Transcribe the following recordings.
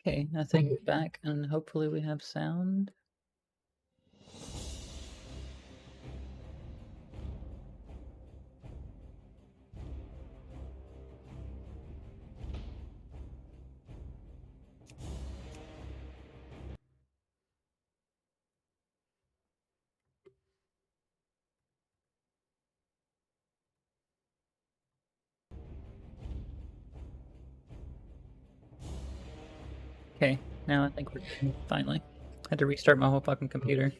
Okay, I think we're back, and hopefully we have sound. Okay, now I think we're good, finally. Had to restart my whole fucking computer.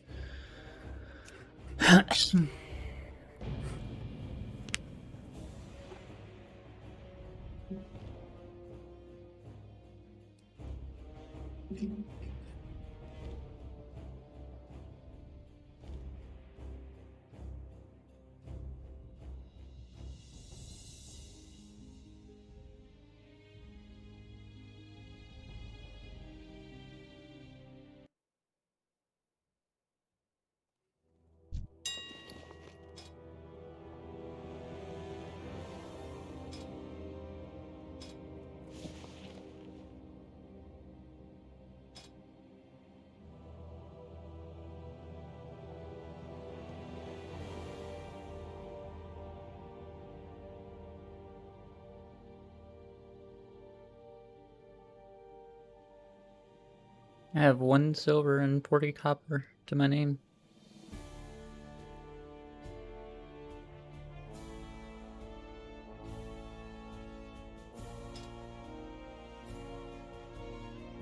I have 1 silver and 40 copper to my name.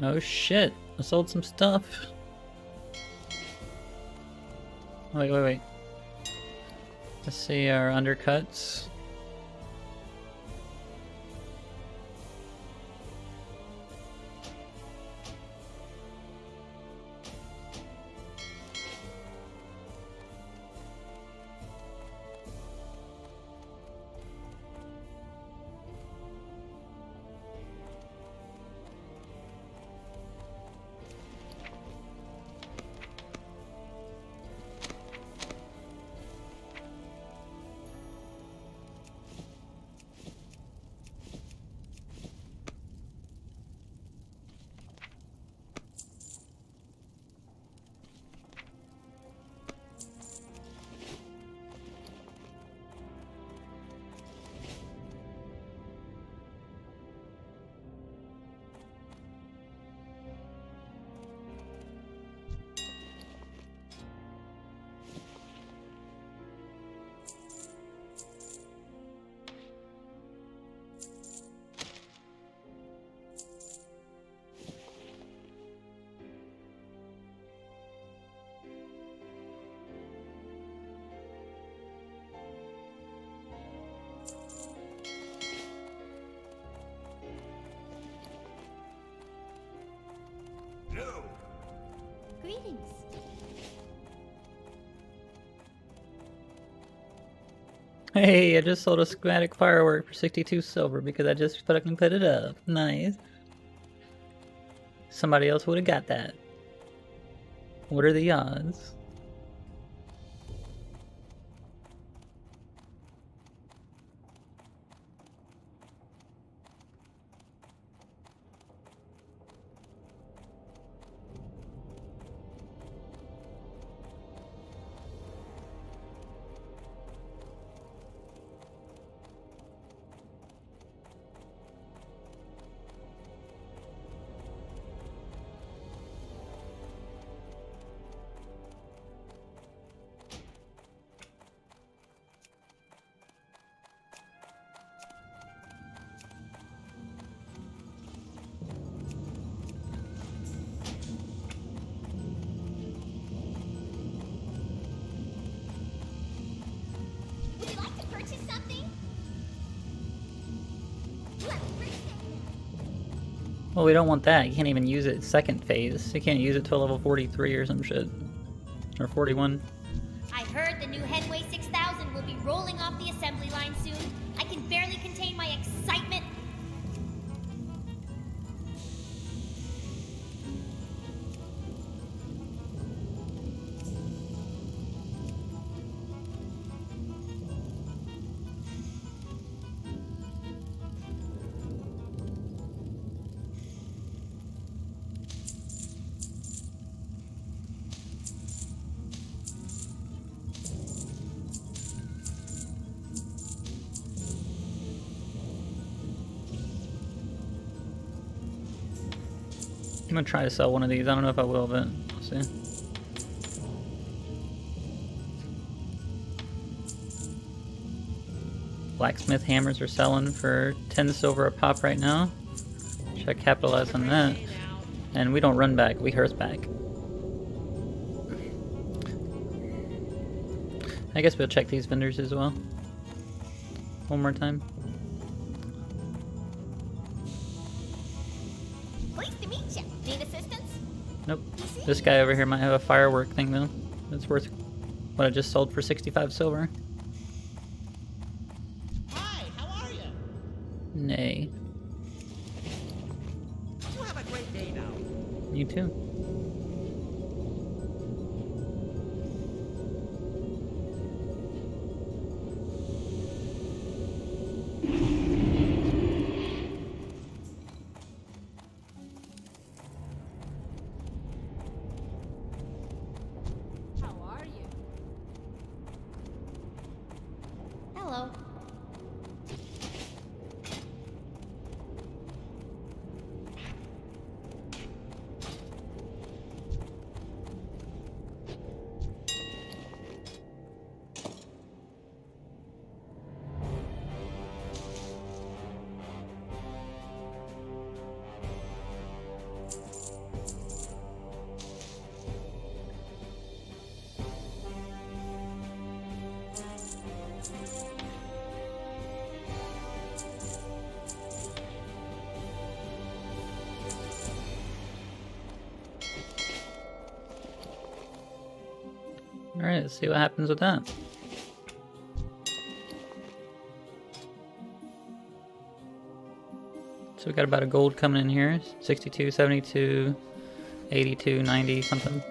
Oh shit, I sold some stuff. Wait. Let's see our undercuts. Greetings. Hey, I just sold a schematic firework for 62 silver because I just fucking put it up. Nice. Somebody else would have got that. What are the odds? Would you like to purchase something? Well, we don't want that. You can't even use it second phase. You can't use it till level 43 or some shit. Or 41. I heard the new Headway 6000 will be rolling off the assembly line soon. I can barely contain my excitement. I'm gonna try to sell one of these. I don't know if I will, but we'll see. Blacksmith hammers are selling for 10 silver a pop right now. Should I capitalize on that? And we don't run back, we hearse back. I guess we'll check these vendors as well. One more time. Pleased to meet you. Need assistance? Nope. This guy over here might have a firework thing though. That's worth what I just sold for 65 silver. Hi, how are you? Nay. You have a great day now. You too. How are you? Hello. Alright, let's see what happens with that. So we got about a gold coming in here. 62, 72, 82, 90, something.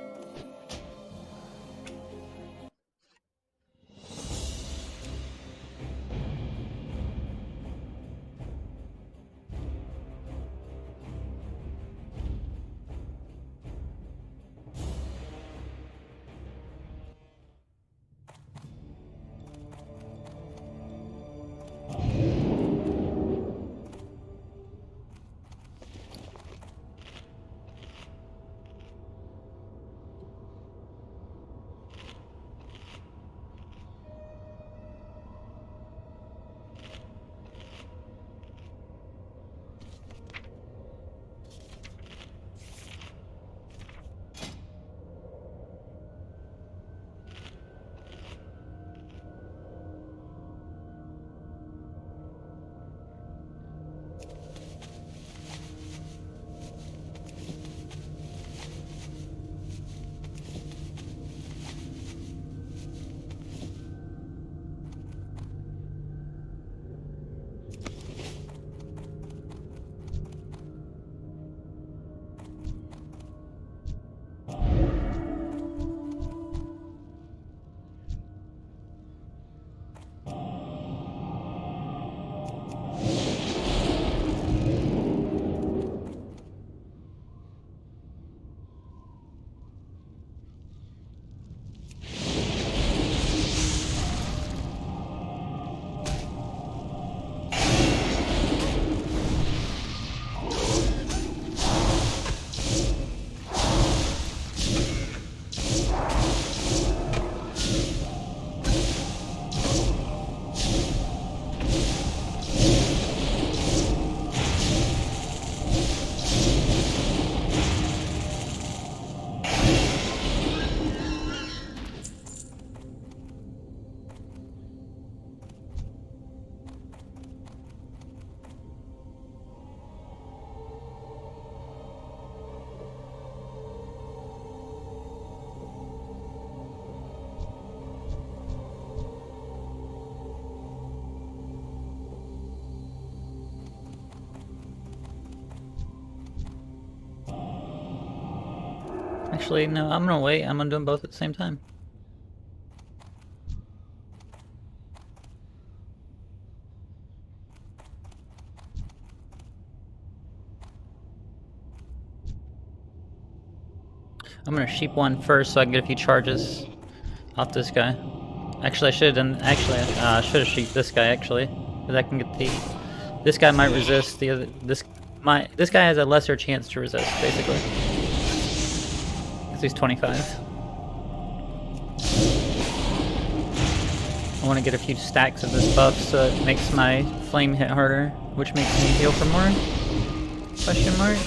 Actually, no, I'm gonna wait. I'm gonna do them both at the same time. I'm gonna sheep one first so I can get a few charges off this guy. Actually, I should have done. Actually, I should have sheeped this guy actually, because I can get the. This guy might resist the other. This guy has a lesser chance to resist, basically. Because he's 25. I want to get a few stacks of this buff so it makes my flame hit harder, which makes me heal for more? Question mark?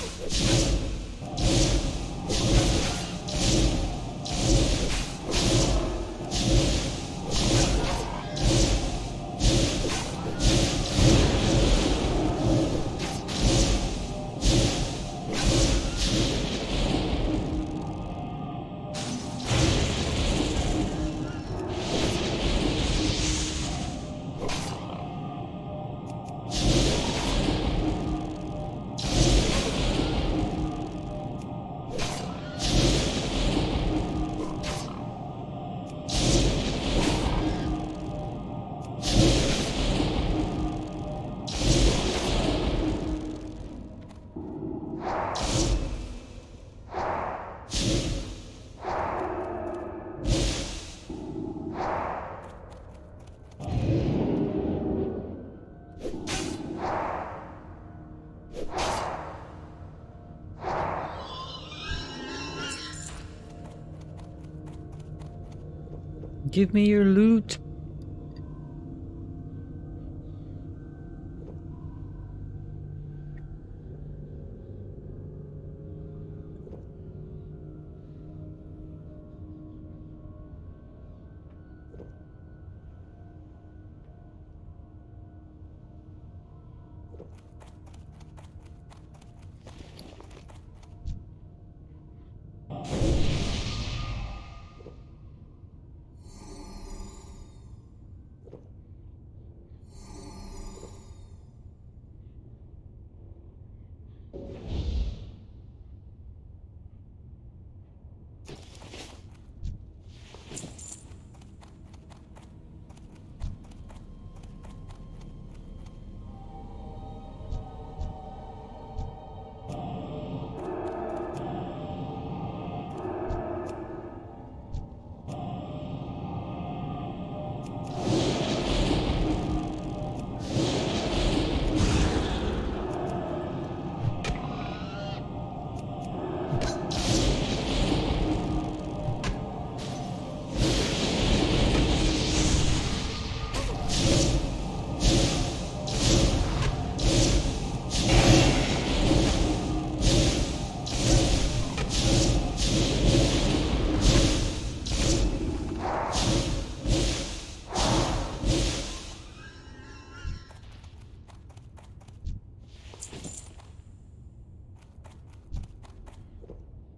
Give me your loot.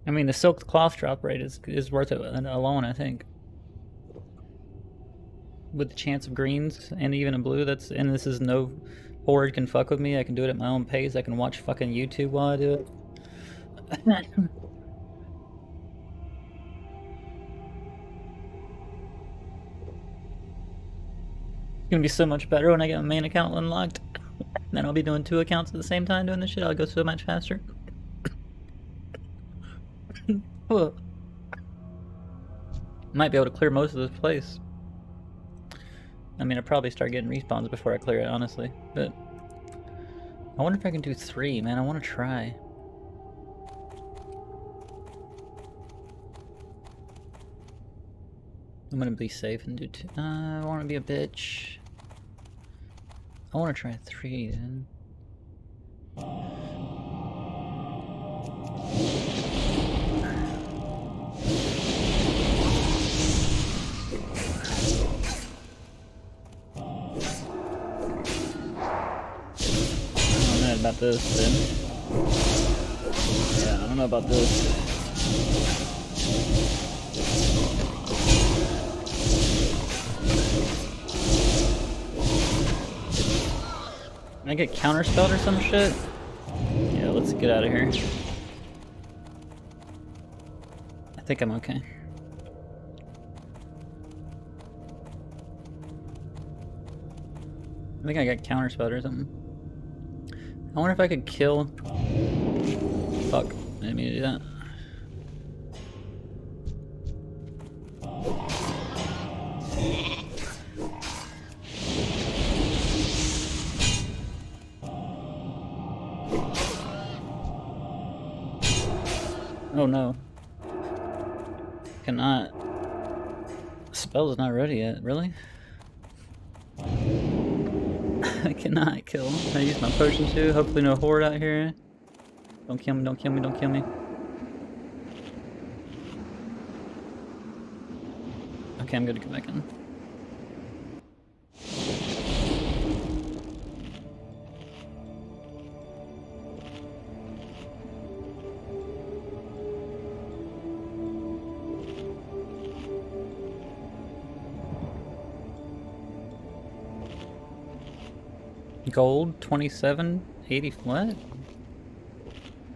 I mean, the silk cloth drop rate is worth it alone, I think. With the chance of greens and even a blue, and this is no horde can fuck with me. I can do it at my own pace. I can watch fucking YouTube while I do it. It's gonna be so much better when I get my main account unlocked. Then I'll be doing 2 accounts at the same time doing this shit. I'll go so much faster. Might be able to clear most of this place. I mean, I'll probably start getting respawns before I clear it, honestly. But I wonder if I can do 3, man. I want to try. I'm gonna be safe and do 2. I want to be a bitch. I want to try 3 then. About this then. Yeah, I don't know about this. Can I get counterspelled or some shit? Yeah, let's get out of here. I think I'm okay. I think I got counterspelled or something. I wonder if I could kill... Fuck, I didn't mean to do that. Oh no. Cannot. Spell's not ready yet, really? I cannot kill. I use my potion too. Hopefully no horde out here. Don't kill me, don't kill me, don't kill me. Okay, I'm good to go back in. Gold 27.80. What?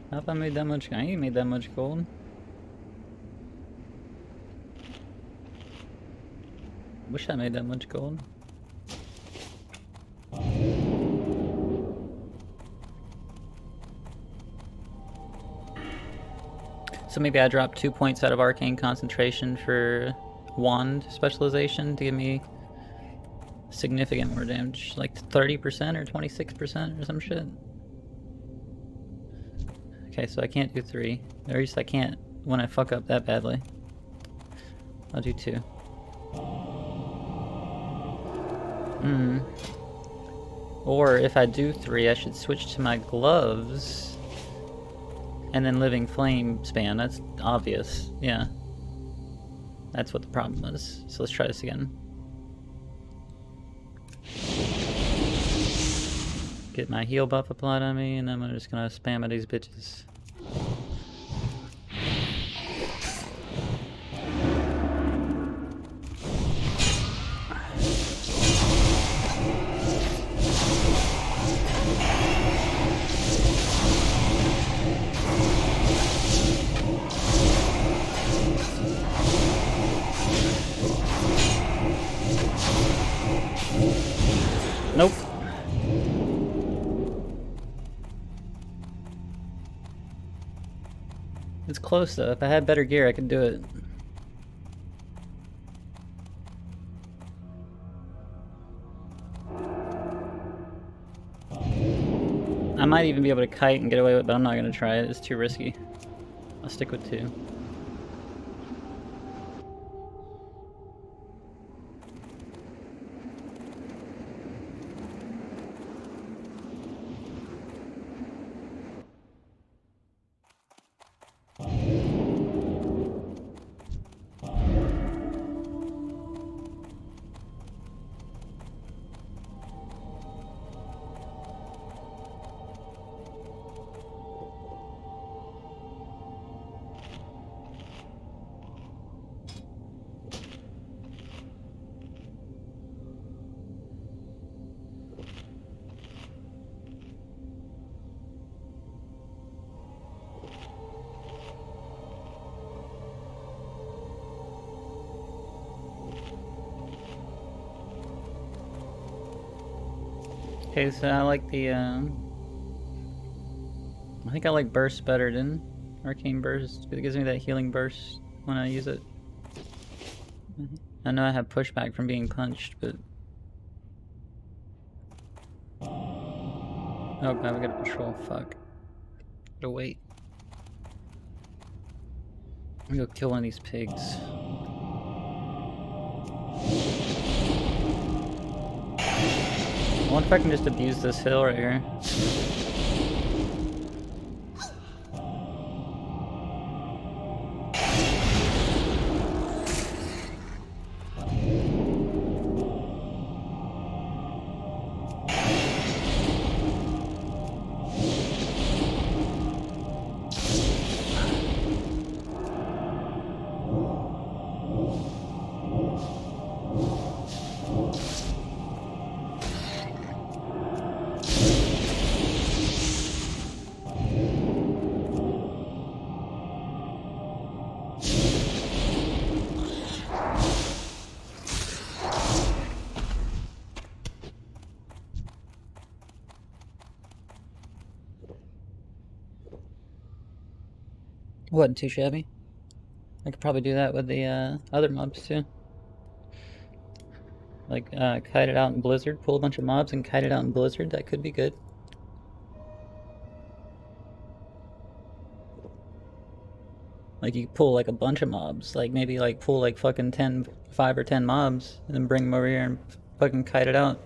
How have I made that much? I ain't made that much gold. Wish I made that much gold. So maybe I dropped 2 points out of arcane concentration for wand specialization to give me significant more damage, like 30% or 26% or some shit. Okay, so I can't do 3. Or at least I can't when I fuck up that badly. I'll do 2. Or if I do 3, I should switch to my gloves and then living flame spam. That's obvious. Yeah. That's what the problem is. So let's try this again. Get my heal buff applied on me, and then I'm just gonna spam at these bitches. Nope. It's close though. If I had better gear, I could do it. I might even be able to kite and get away with it, but I'm not gonna try it. It's too risky. I'll stick with 2. Okay, so I like the, I think I like burst better than arcane burst. It gives me that healing burst when I use it. I know I have pushback from being punched, but... Oh god, we gotta patrol, fuck. Gotta wait. I'm gonna go kill one of these pigs. I wonder if I can just abuse this hill right here. Wasn't too shabby. I could probably do that with the other mobs too. Like kite it out in Blizzard, pull a bunch of mobs and kite it out in Blizzard. That could be good. Like you pull like a bunch of mobs, like maybe like pull like fucking 5 or 10 mobs, and then bring them over here and fucking kite it out.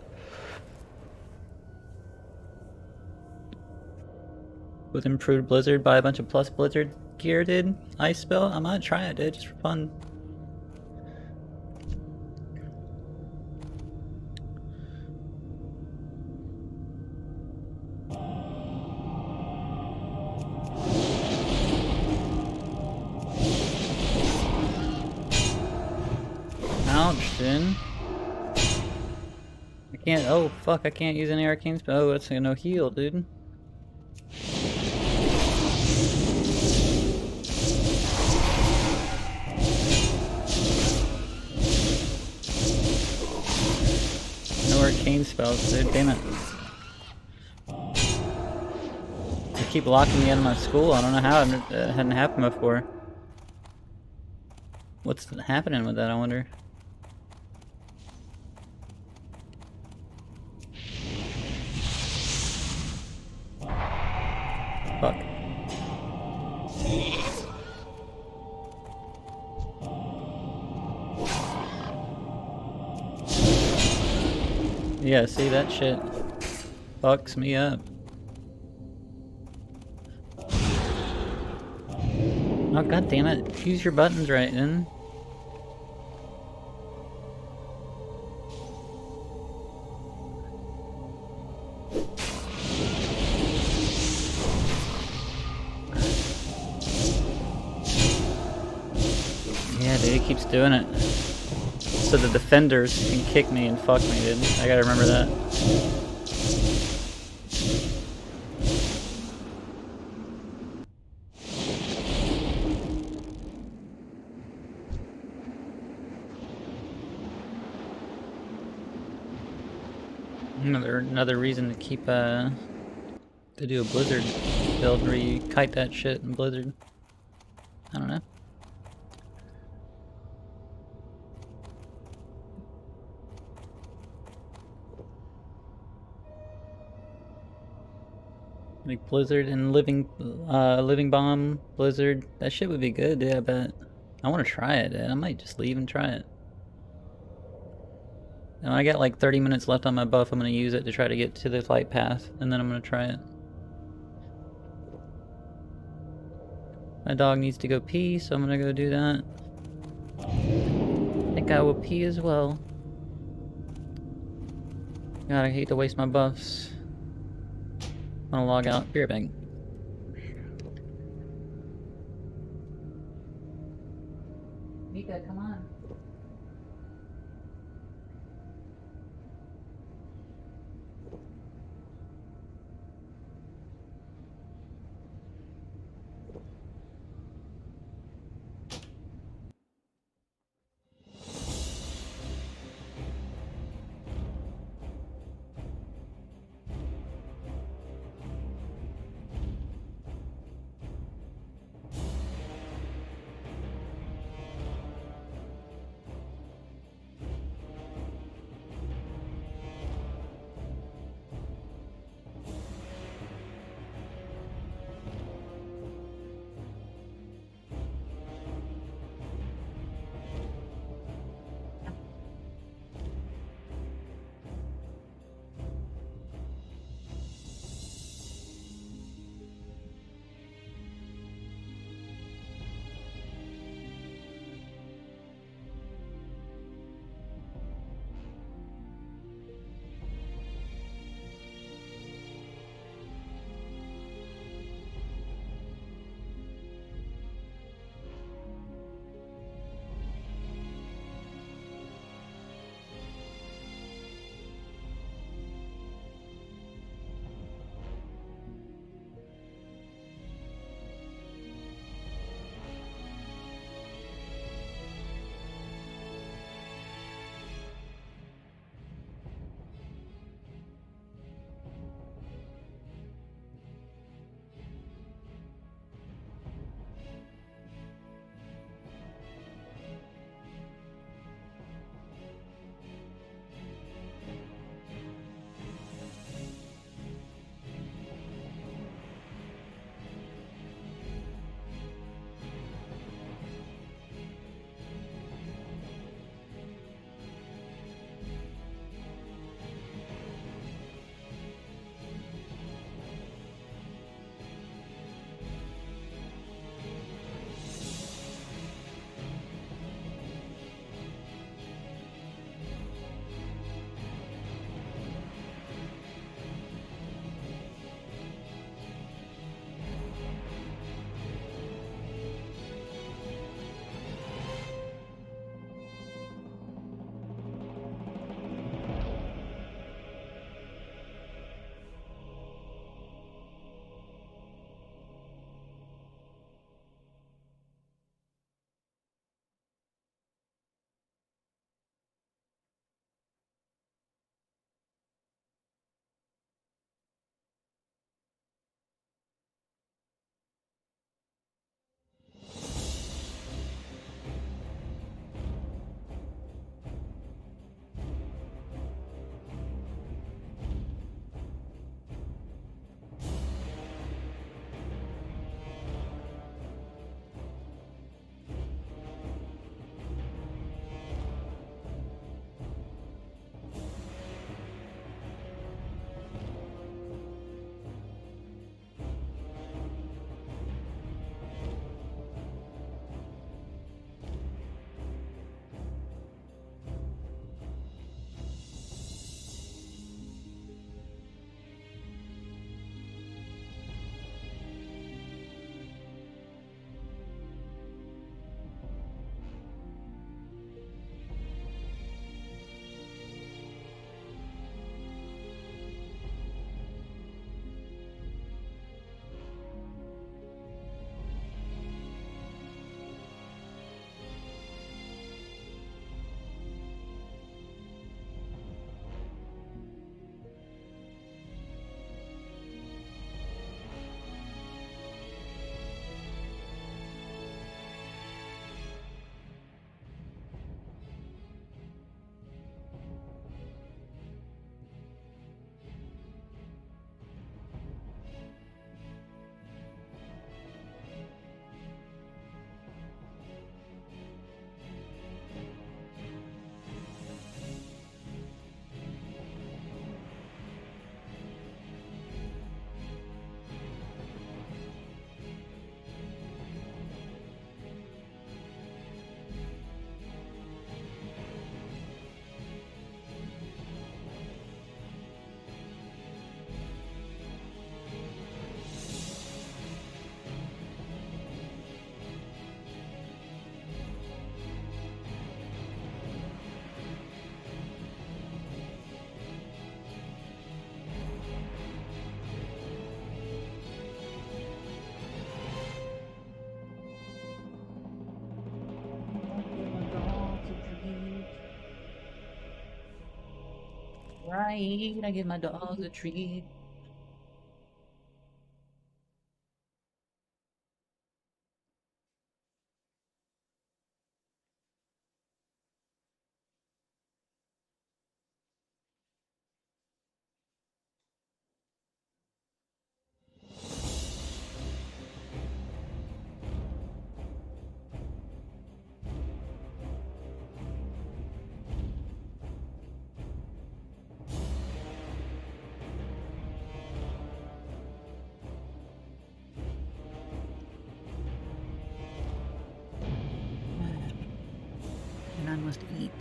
With improved Blizzard, buy a bunch of plus Blizzard gear, dude. Ice spell? I might try it, dude, just for fun. Ouch, dude. I can't. Oh, fuck, I can't use any arcane spell. Oh, that's no heal, dude. No arcane spells, dude. Damn it. They keep locking me out of my school. I don't know how it hadn't happened before. What's happening with that, I wonder? Fuck. Yeah, see, that shit fucks me up. Oh, god damn it. Use your buttons right, then. Yeah, dude, it keeps doing it. So the defenders can kick me and fuck me, dude. I gotta remember that. Another reason to keep to do a Blizzard build where you kite that shit in Blizzard. I don't know. Like Blizzard and Living Bomb, Blizzard, that shit would be good, yeah, but I want to try it, dude. I might just leave and try it. And I got like 30 minutes left on my buff. I'm going to use it to try to get to the flight path, and then I'm going to try it. My dog needs to go pee, so I'm going to go do that. I think I will pee as well. God, I hate to waste my buffs. I'm gonna log out. Be right back. Mika, come on. Right, I give my dog a treat. And I must eat.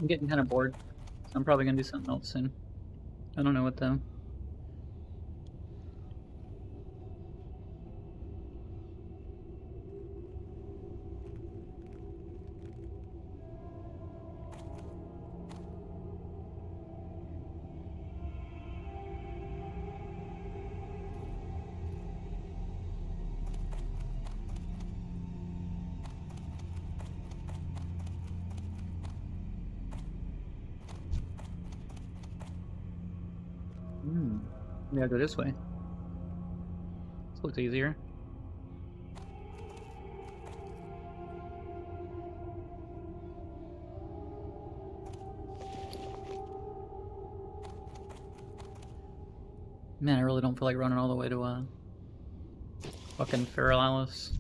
I'm getting kind of bored. So I'm probably gonna do something else soon. I don't know what though. Yeah, go this way. This looks easier. Man, I really don't feel like running all the way to fucking Feral Alice.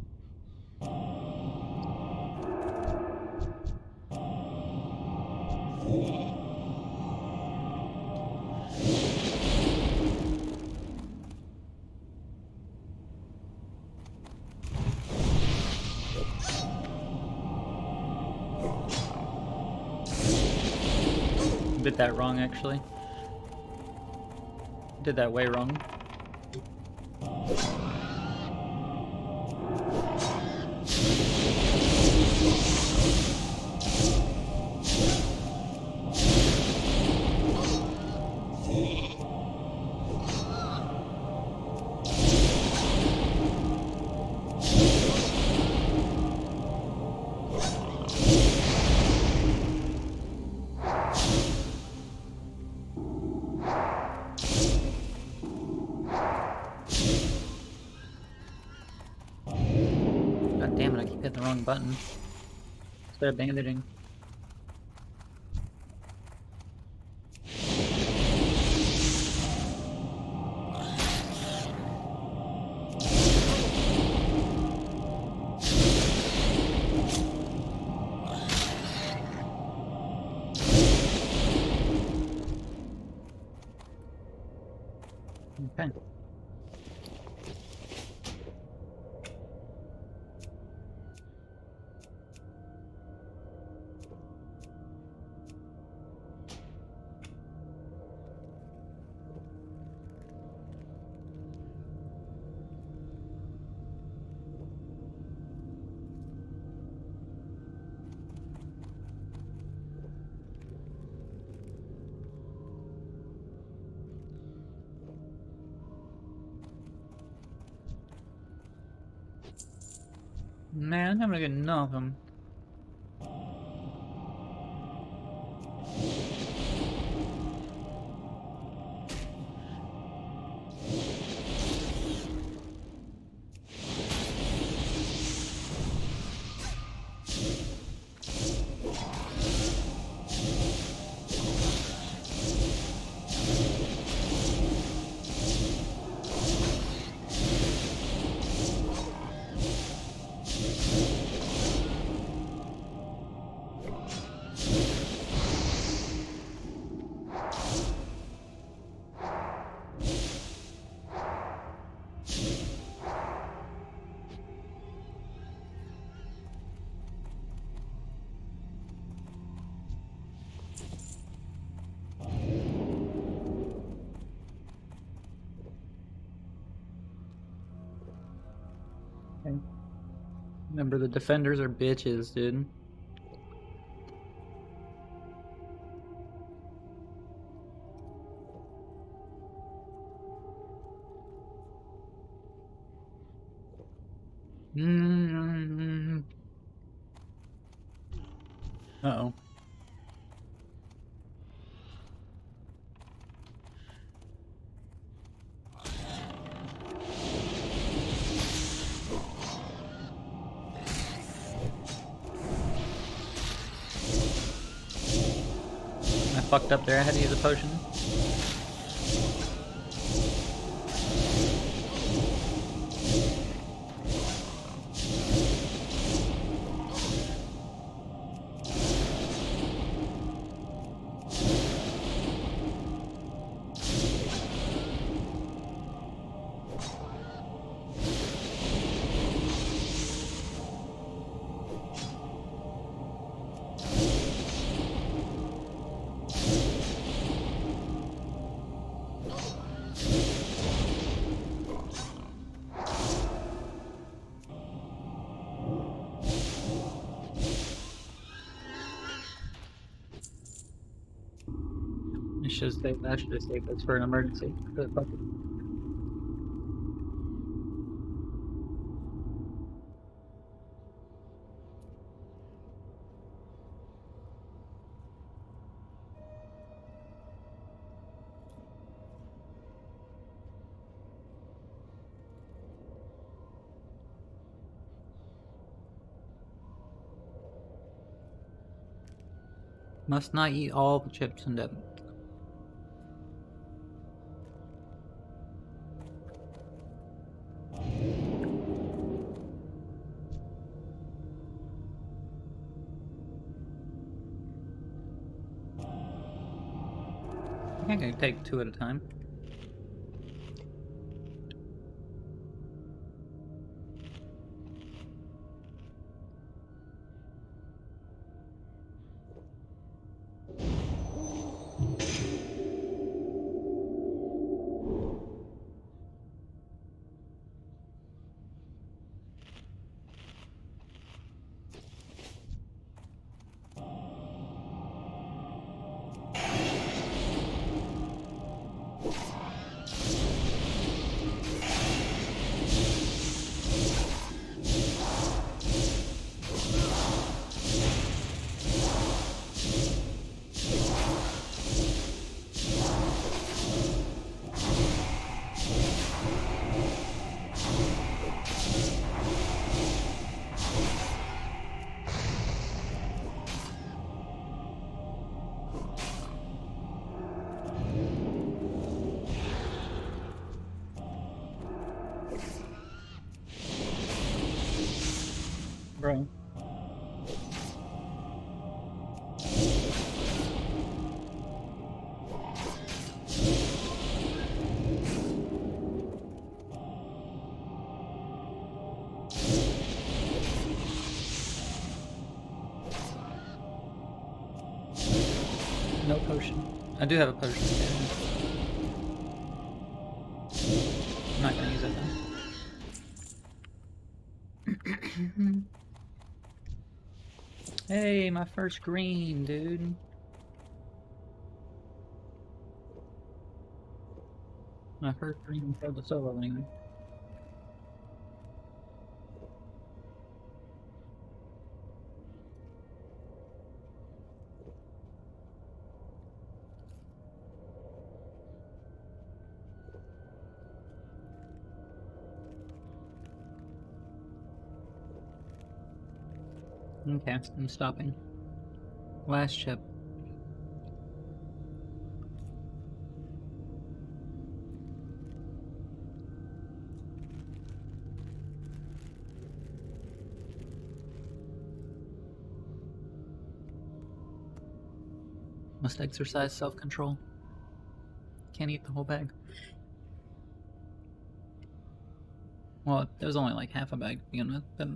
Did that wrong, actually. Did that way wrong. God damn it, I keep hitting the wrong button. Instead of bandaging. Okay. Man, I'm gonna get nothing. Okay. Remember, the defenders are bitches, dude. Uh-oh. I fucked up there. I had to use a potion. I should have saved this for an emergency. But fuck it. Must not eat all the chips and dip. I can take 2 at a time. Bro. No potion. I do have a potion. I'm not gonna use it though. Hey, my first green, dude. My first green for the solo anyway. Okay, I'm stopping. Last chip. Must exercise self-control. Can't eat the whole bag. Well, it was only like half a bag to begin with, but...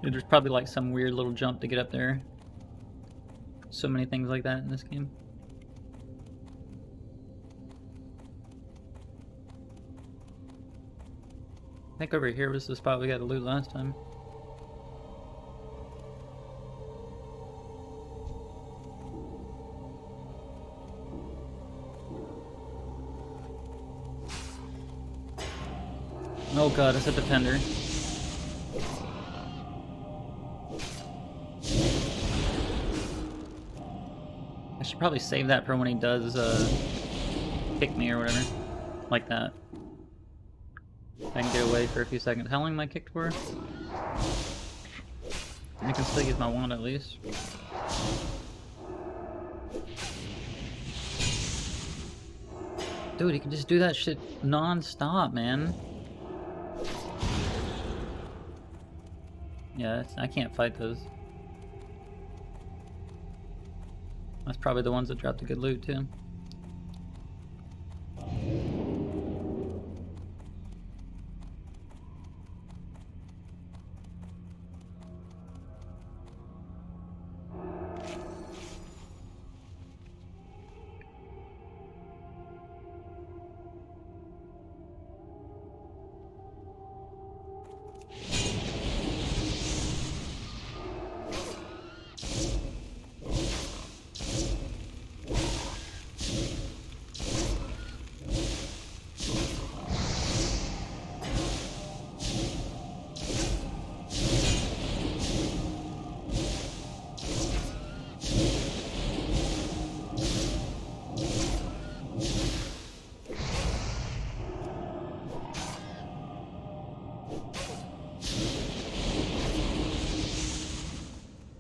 There's probably like some weird little jump to get up there. So many things like that in this game. I think over here was the spot we got to loot last time. Oh god, it's a defender. I should probably save that for when he does kick me or whatever. Like that. I can get away for a few seconds. How long am I kicked for? I can still use my wand at least. Dude, he can just do that shit non-stop, man. Yeah, I can't fight those. That's probably the ones that dropped the good loot, too.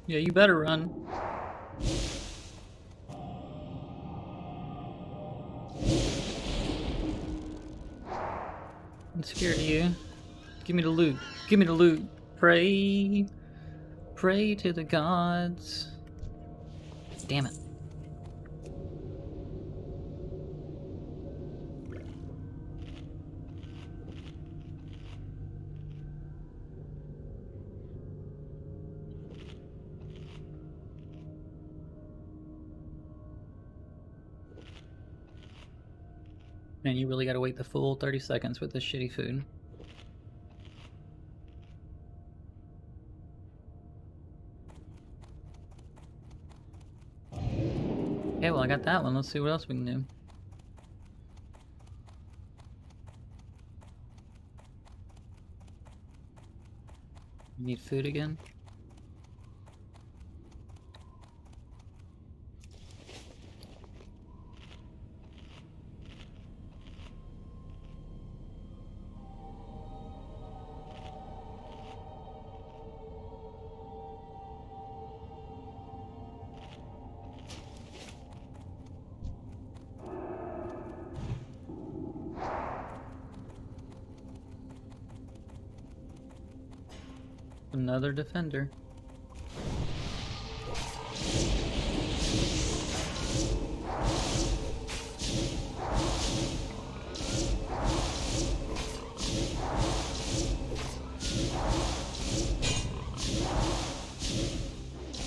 Yeah, you better run. I'm scared of you. Give me the loot. Give me the loot. Pray. Pray to the gods. Damn it. Man, you really gotta wait the full 30 seconds with this shitty food. Okay, well I got that one. Let's see what else we can do. Need food again? Another defender.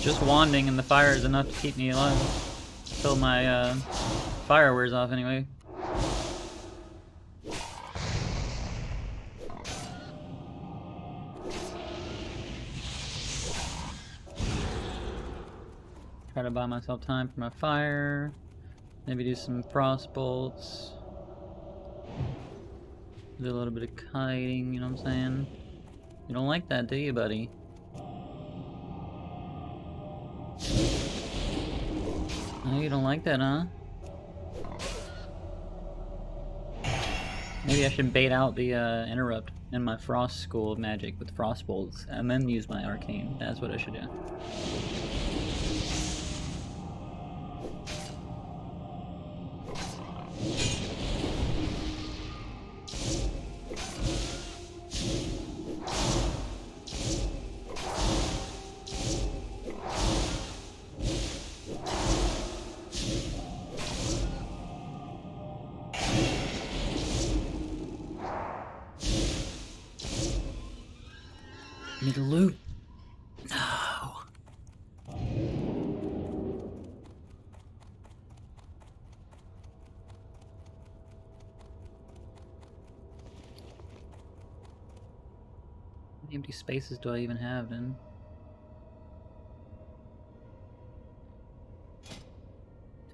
Just wanding in the fire is enough to keep me alive. Till my fire wears off anyway. Try to buy myself time for my fire. Maybe do some frost bolts. Do a little bit of kiting, you know what I'm saying? You don't like that, do you, buddy? Oh, you don't like that, huh? Maybe I should bait out the interrupt in my frost school of magic with frost bolts and then use my arcane. That's what I should do. Need to loot. empty spaces do I even have then?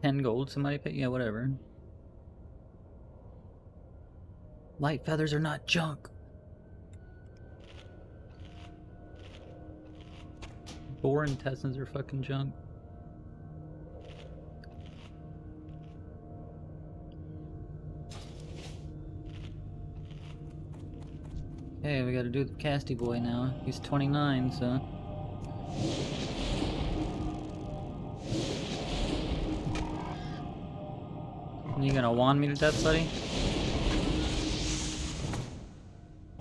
$10 somebody pay? Yeah, whatever. Light feathers are not junk. Boar intestines are fucking junk. Okay, we gotta do the Casty boy now. He's 29, so... You gonna wand me to death, buddy?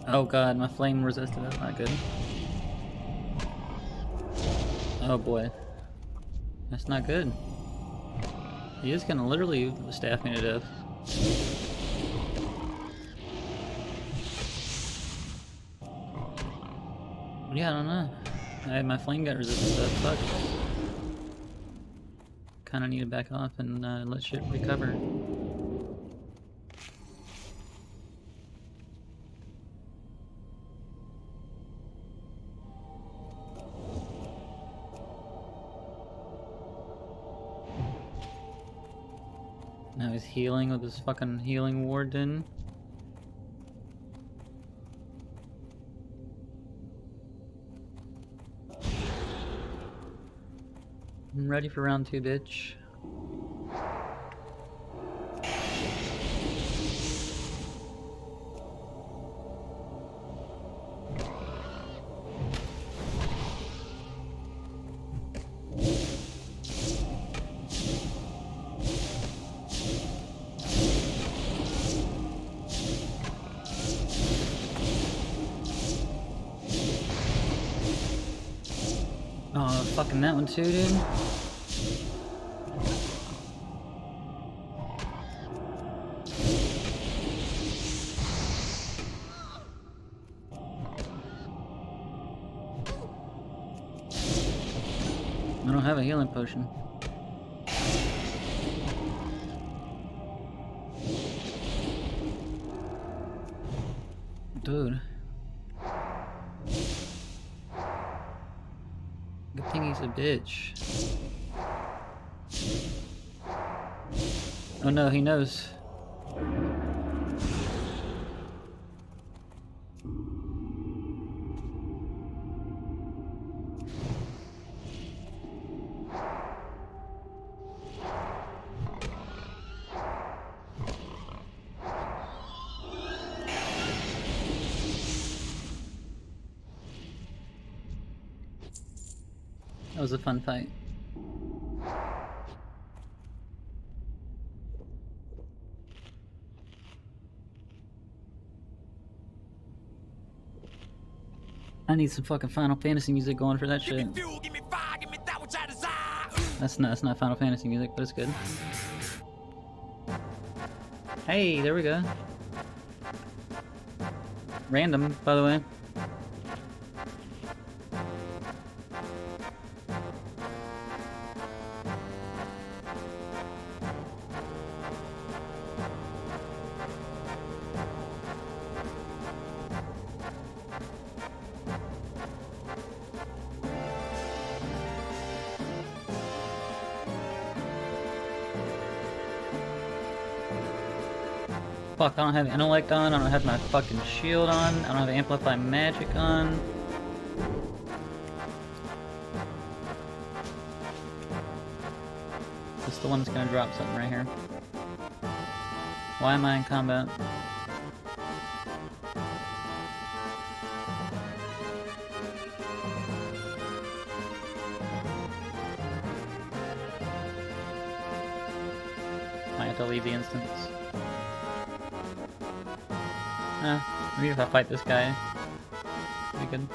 Oh god, my flame resisted. That's not good. Oh boy. That's not good. He is gonna literally staff me to death. Yeah, I don't know. My flame got resistant, so fuck. Kinda need to back off and let shit recover. Now he's healing with his fucking healing ward then. I'm ready for round 2, bitch. Oh, fucking that one too, dude. I don't have a healing potion. Dude. Good thing he's a bitch. Oh no, he knows. That was a fun fight. I need some fucking Final Fantasy music going for that shit. That's not Final Fantasy music, but it's good. Hey, there we go. Random, by the way. Fuck, I don't have intellect on, I don't have my fucking shield on, I don't have amplify magic on. This is the one that's gonna drop something right here. Why am I in combat? Might have to leave the instance. Maybe if I fight this guy, we could.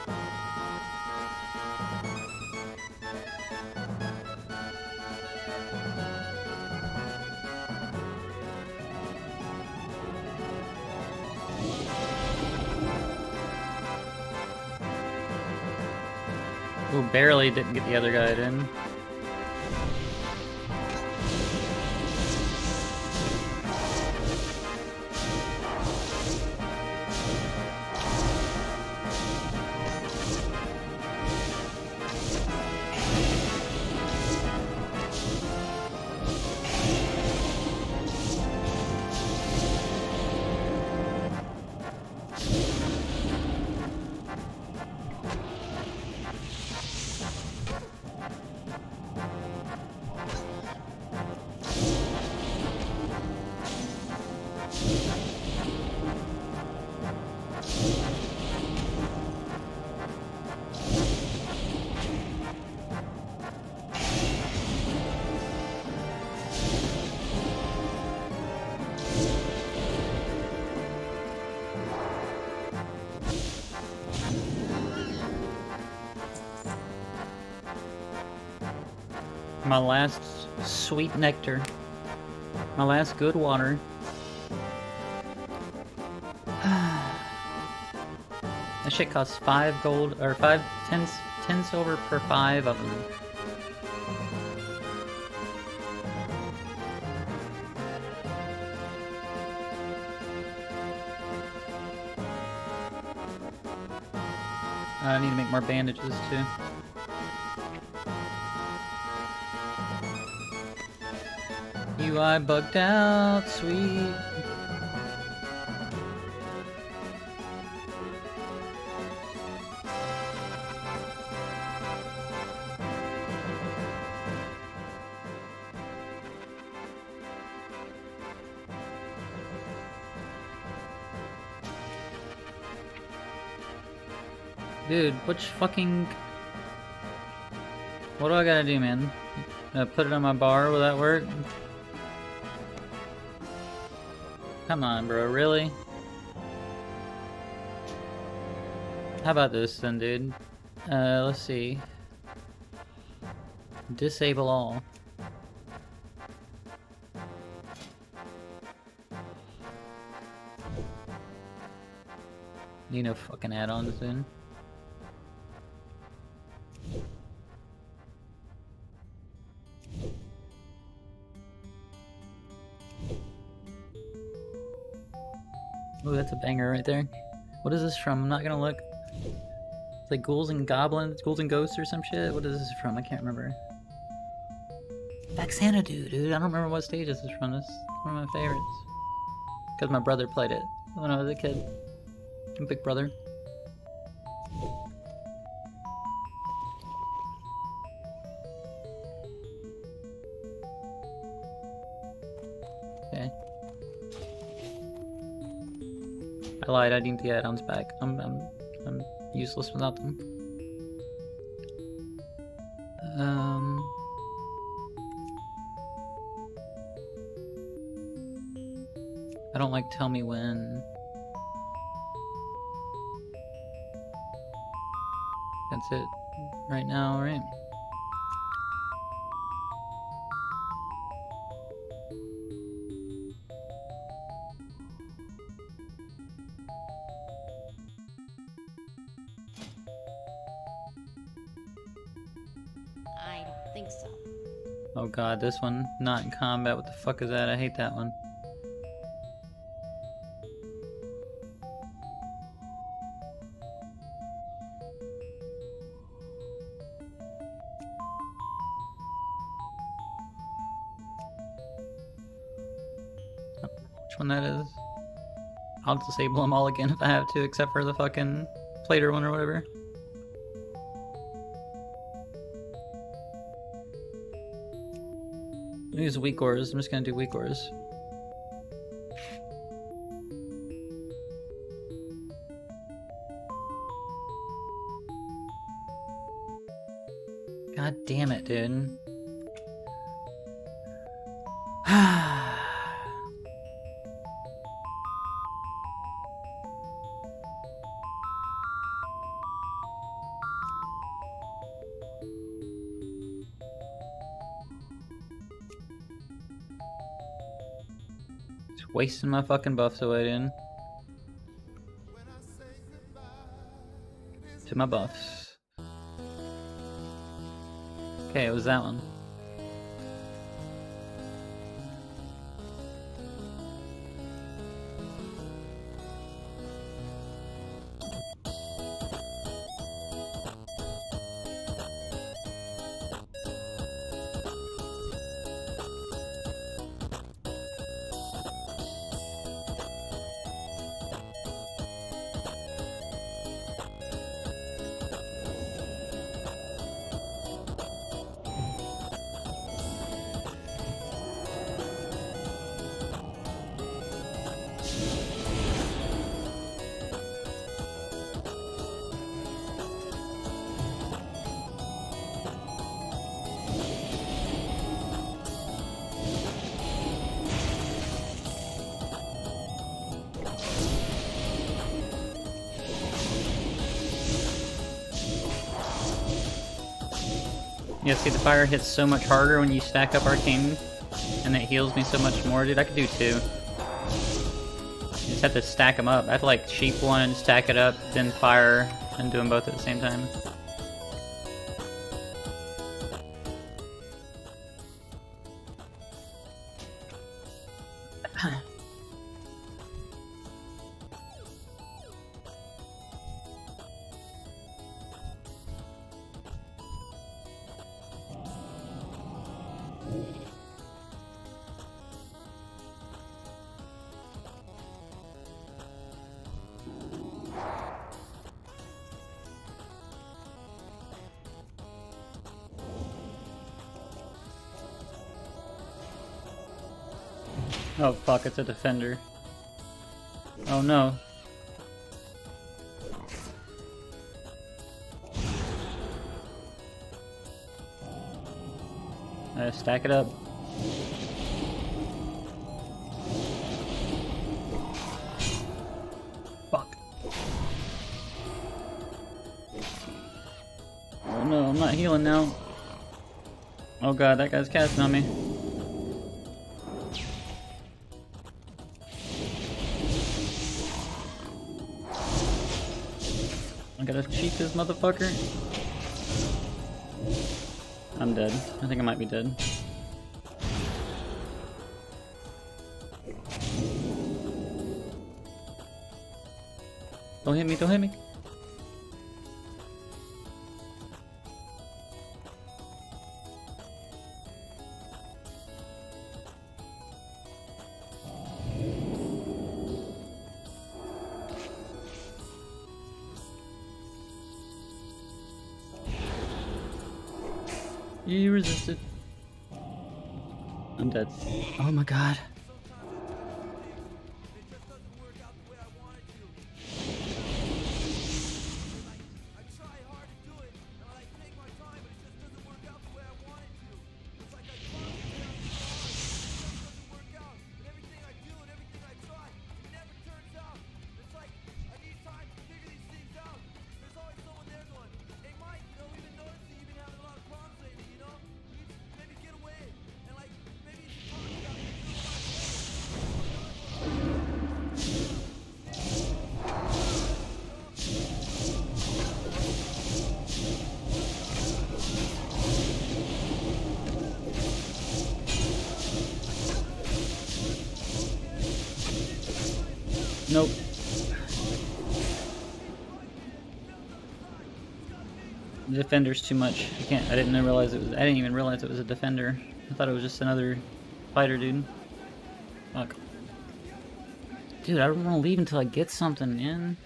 Ooh, barely didn't get the other guy in. My last sweet nectar. My last good water. That shit costs 5 gold, or 10 silver per 5 of them. I need to make more bandages too. UI bugged out, sweet. Dude, which fucking... What do I gotta do, man? Put it on my bar, will that work? Come on, bro, really? How about this then, dude? Let's see. Disable all. Need no fucking add-ons then. Oh, that's a banger right there. What is this from? I'm not gonna look. It's like Ghouls and Goblins, Ghouls and Ghosts or some shit. What is this from? I can't remember. Xanadu, dude. I don't remember what stage this is from. This is one of my favorites. Because my brother played it when I was a kid. Big brother. Okay. I lied, I need the add-ons back. I'm useless without them. I don't like tell me when. That's it right now, right? I don't think so. Oh god, this one, not in combat, what the fuck is that? I hate that one. Which one that is? I'll disable them all again if I have to, except for the fucking plater one or whatever. Use weak ores. I'm just gonna do weak ores. God damn it, dude. Wasting my fucking buffs away, dude. To my buffs. Okay, it was that one. Yeah, see, the fire hits so much harder when you stack up arcane, and it heals me so much more. Dude, I could do 2. You just have to stack them up. I have to like sheep one, stack it up, then fire, and do them both at the same time. Oh fuck, it's a defender. Oh no. Stack it up. Fuck. Oh no, I'm not healing now. Oh god, that guy's casting on me. I gotta cheat this motherfucker. I'm dead. I think I might be dead. Don't hit me, don't hit me. You resisted. I'm dead. Oh my god. Nope. The defender's too much. I can't. I didn't realize it was. I didn't even realize it was a defender. I thought it was just another fighter dude. Fuck. Dude, I don't want to leave until I get something in.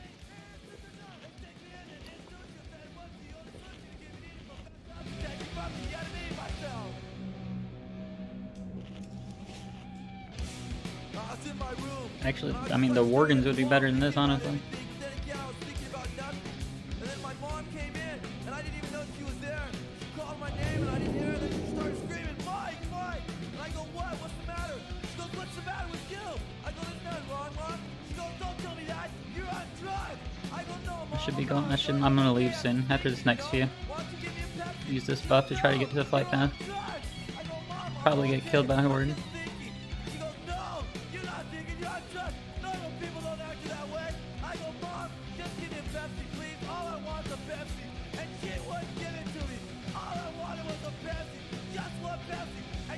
Actually, I mean, the Worgans would be better than this, honestly. I should be going. I'm gonna leave soon after this next few. Use this buff to try to get to the flight path. Probably get killed by a horde.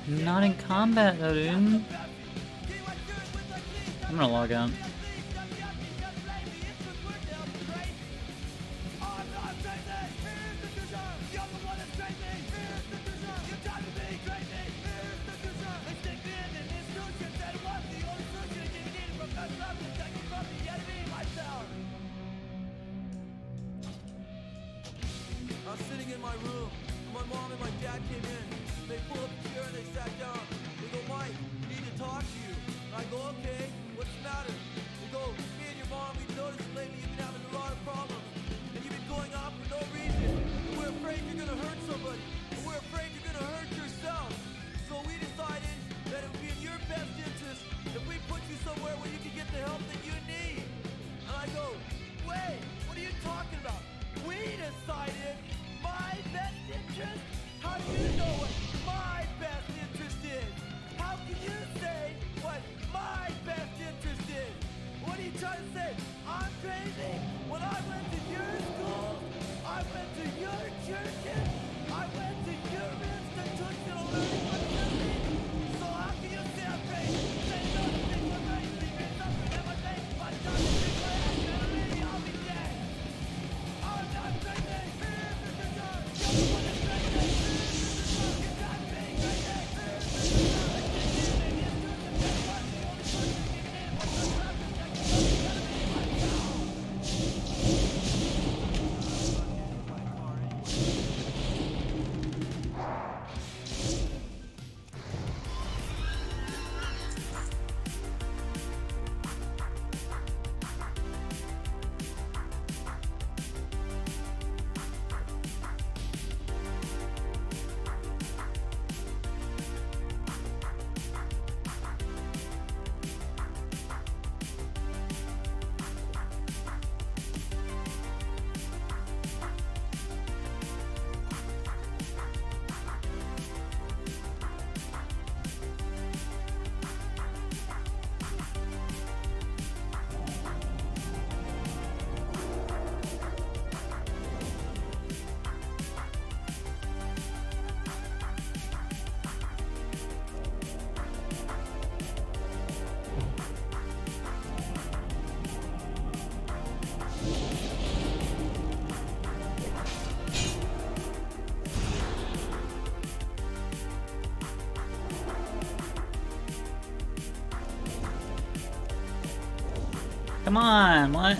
Not in combat though, dude. I'm gonna log out. I was sitting in my room, and my mom and my dad came in. They pulled up a chair and they sat down. They go, Mike, we need to talk to you. And I go, okay, what's the matter? They go, me and your mom, we've noticed lately you've been having a lot of problems. And you've been going off for no reason. And we're afraid you're gonna hurt somebody. And we're afraid you're gonna hurt yourself. So we decided that it would be in your best interest if we put you somewhere where you can get the help that you need. And I go, wait, what are you talking about? We decided my best interest? How do you say I'm crazy? When I went to your school, I went to your churches, I went to your institutional learning facility. So how can you say I'm crazy? Say nothing but right, leave it something that was made by John and my ass, and maybe I'll be dead. I'm not crazy. You're the one that's crazy. You got me crazy. Come on, what?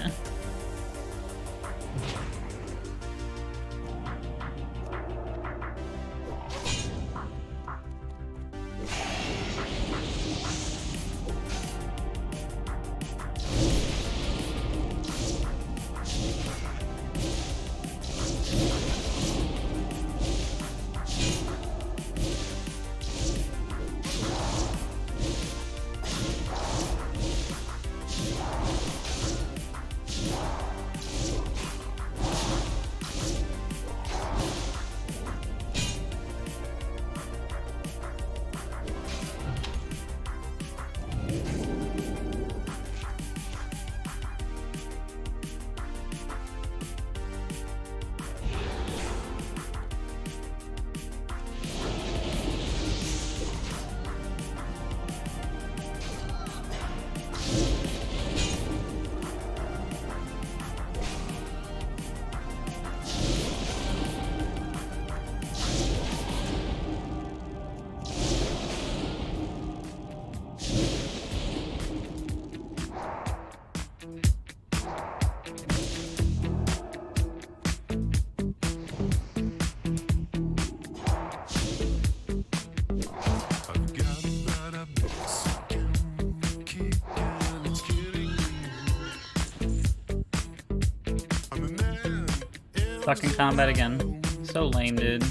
Stuck in combat again. So lame, dude.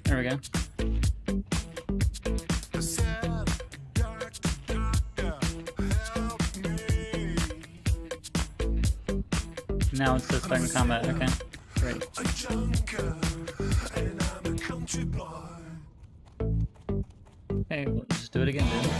There we go. Now it's just stuck in combat. Okay, great. Okay, we'll just do it again, dude.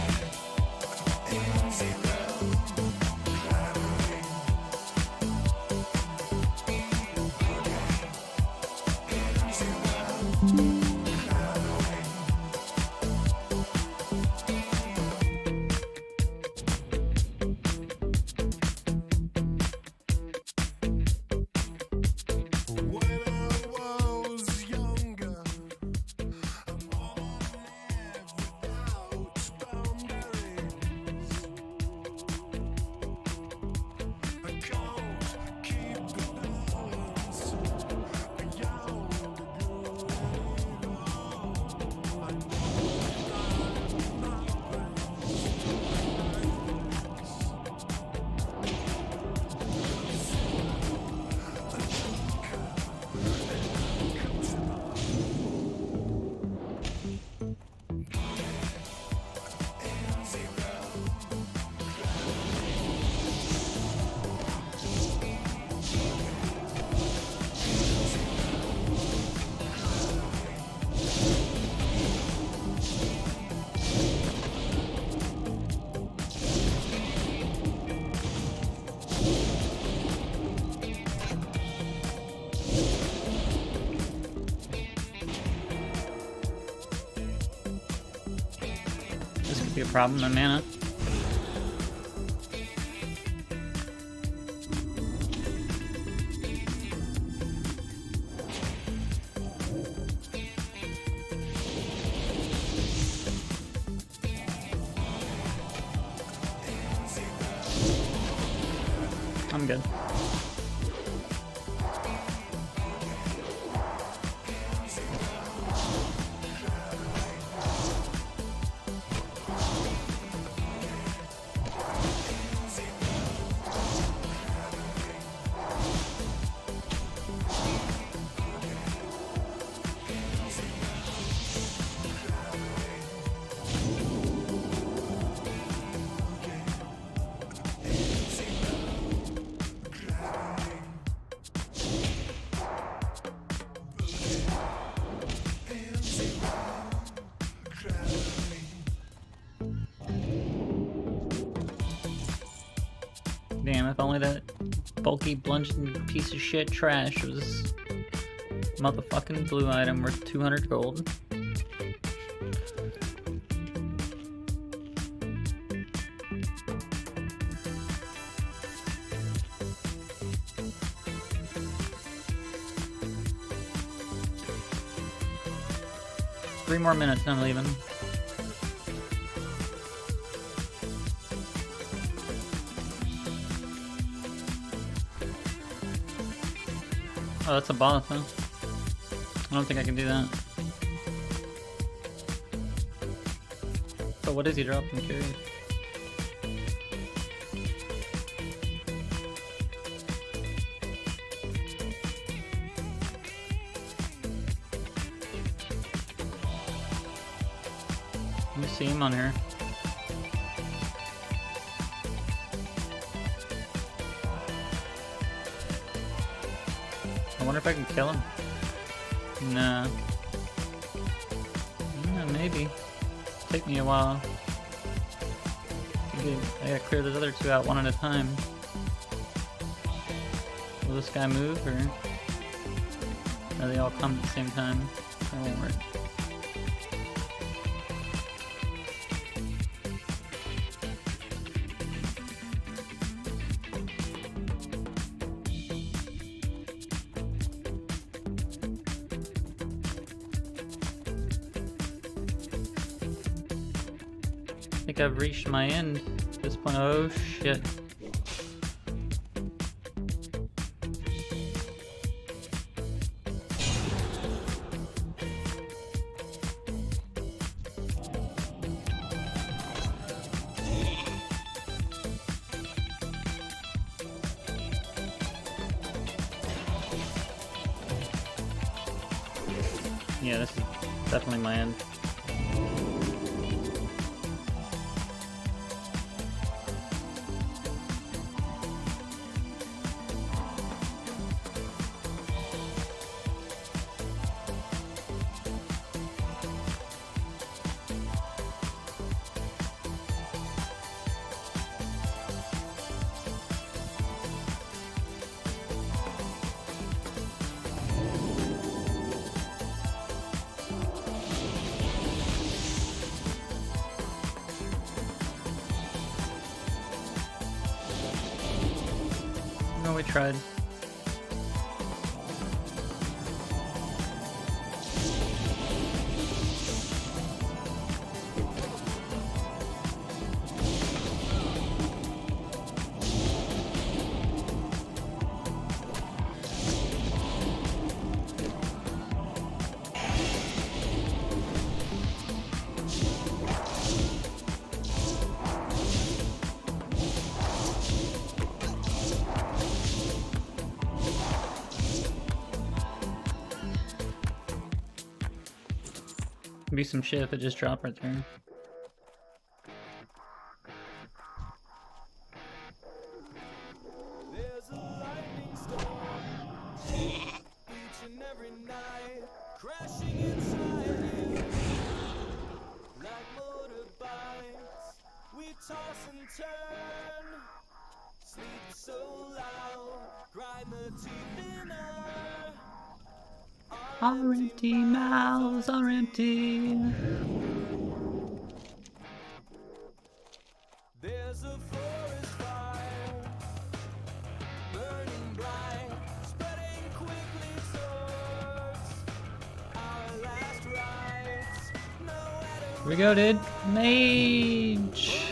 problem, my mana. I'm good. Damn, if only that bulky, bludgeoning piece of shit trash was motherfucking blue item worth 200 gold. Three more minutes and I'm leaving. Oh, that's a boss, huh? I don't think I can do that. So what does he drop? I'm curious. Let me see him on here. I wonder if I can kill him. Nah. Yeah, maybe. Take me a while. I gotta clear those other two out one at a time. Will this guy move, or they all come at the same time? That won't work. I think I've reached my end at this point. Oh shit. Yeah, this is definitely my end. No, we tried. Be some shit if it just dropped right there. There's a lightning storm each and every night, crashing inside you like motorbikes. We toss and turn, sleep so loud, grind the teeth in Our empty mouths are empty. Here we go, dude. Mage.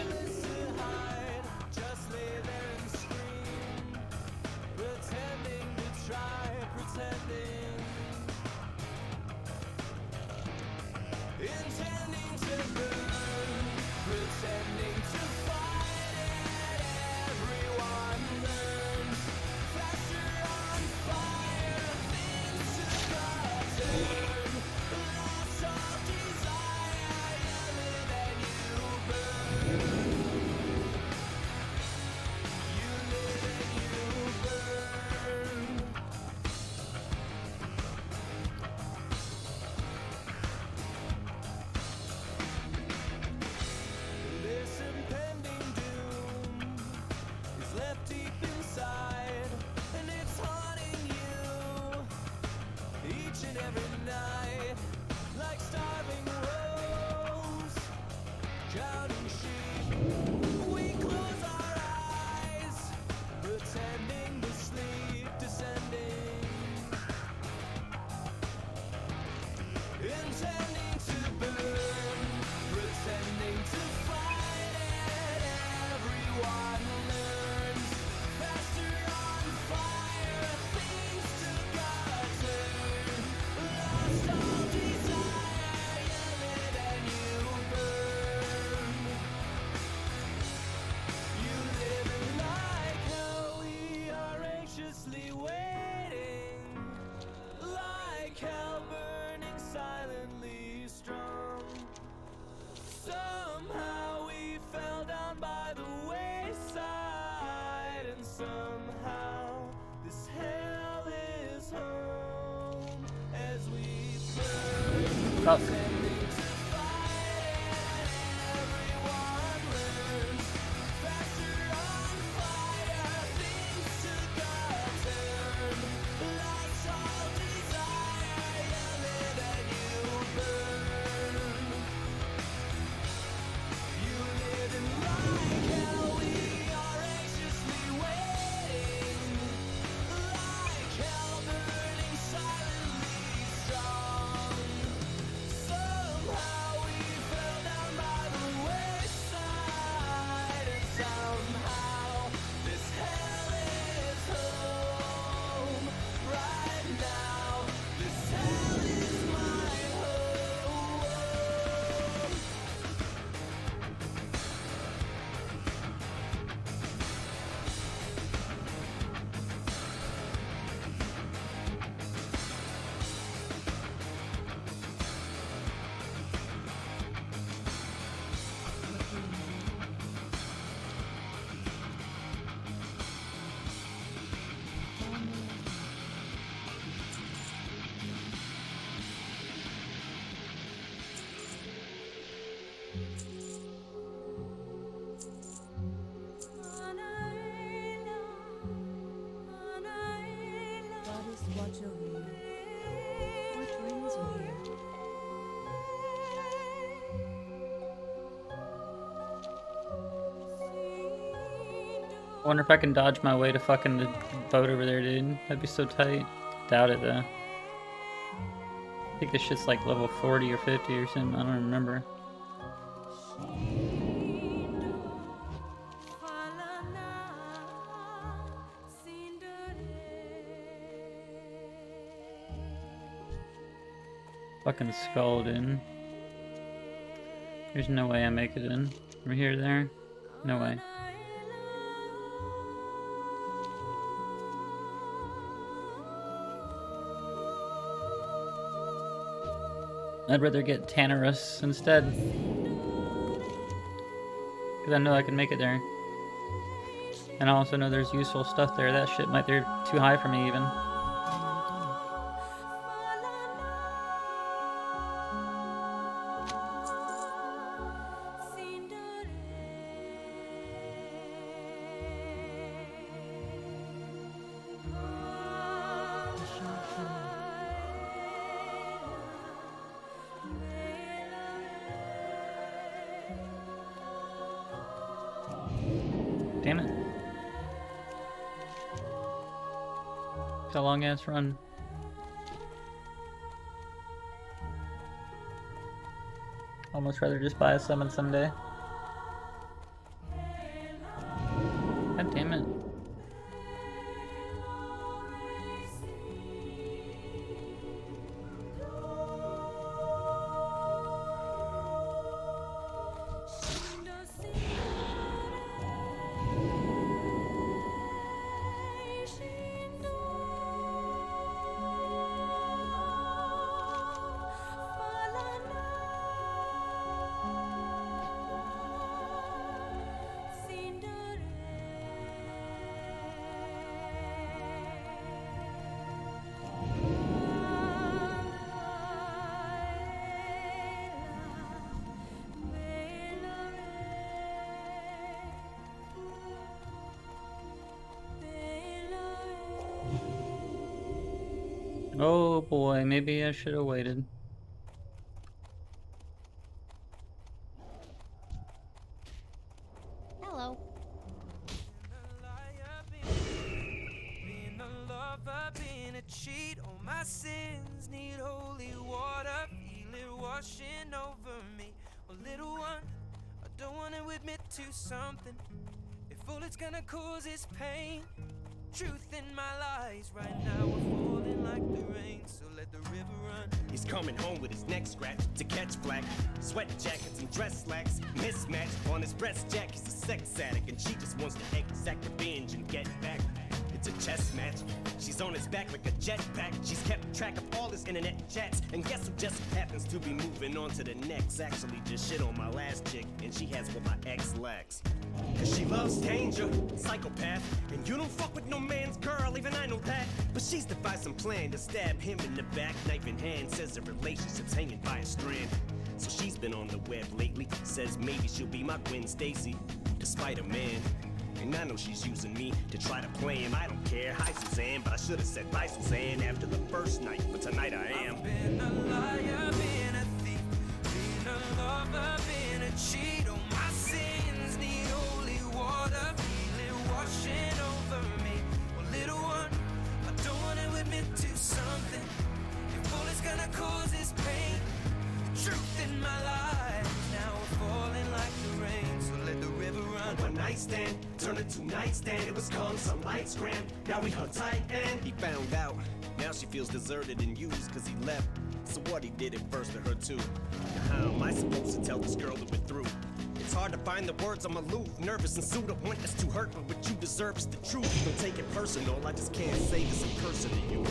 Fuck. Watch over you. What brings you here? I wonder if I can dodge my way to fucking the boat over there, dude. That'd be so tight. Doubt it, though. I think this shit's like level 40 or 50 or something. I don't remember. Fucking skull, dude. There's no way I make it in. From here to there? No way. I'd rather get Tannerus instead. Because I know I can make it there. And I also know there's useful stuff there. That shit might be too high for me even. Damn it. It's a long ass run. Almost rather just buy a summon someday. God damn it. Oh boy, maybe I should have waited. Hello. Being a lover, being a cheat, all my sins need holy water. Feel it washing over me. Well, little one, I don't want to admit to something. If all it's gonna cause is pain, truth in my lies right now are falling like the rain, so let the river run. He's coming home with his neck scratched to catch flack. Sweat jackets and dress slacks mismatched. On his breast jack, he's a sex addict, and she just wants to exact revenge and get back. It's a chess match. She's on his back like a jetpack. She's kept track of all his internet chats. And guess who just happens to be moving on to the next? Actually just shit on my last chick, and she has what my ex lacks. Cause she loves danger, psychopath. And you don't fuck with no man's girl, even I know that. But she's devised some plan to stab him in the back, knife in hand. Says the relationship's hanging by a strand. So she's been on the web lately. Says maybe she'll be my Gwen Stacy, despite a man. And I know she's using me to try to play him. I don't care. Hi, Suzanne, but I should have said bye, Suzanne, after the first night. But tonight I am. I've been a liar, been a thief, been a lover, been a cheat. All my sins need holy water. Feel it washing over me. Well, little one, I don't want to admit to something. If all it's gonna cause is pain, the truth in my life now we're falling like the rain, so let the river run. One night stand, turned into nightstand. It was calm, some lights grand. Now we hung tight and he found out. Now she feels deserted and used cause he left. So what, he did it first to her too. Now how am I supposed to tell this girl that we're through? It's hard to find the words, I'm aloof, nervous and sued. I want this to hurt, but what you deserve is the truth. Don't take it personal, I just can't say this in person to you.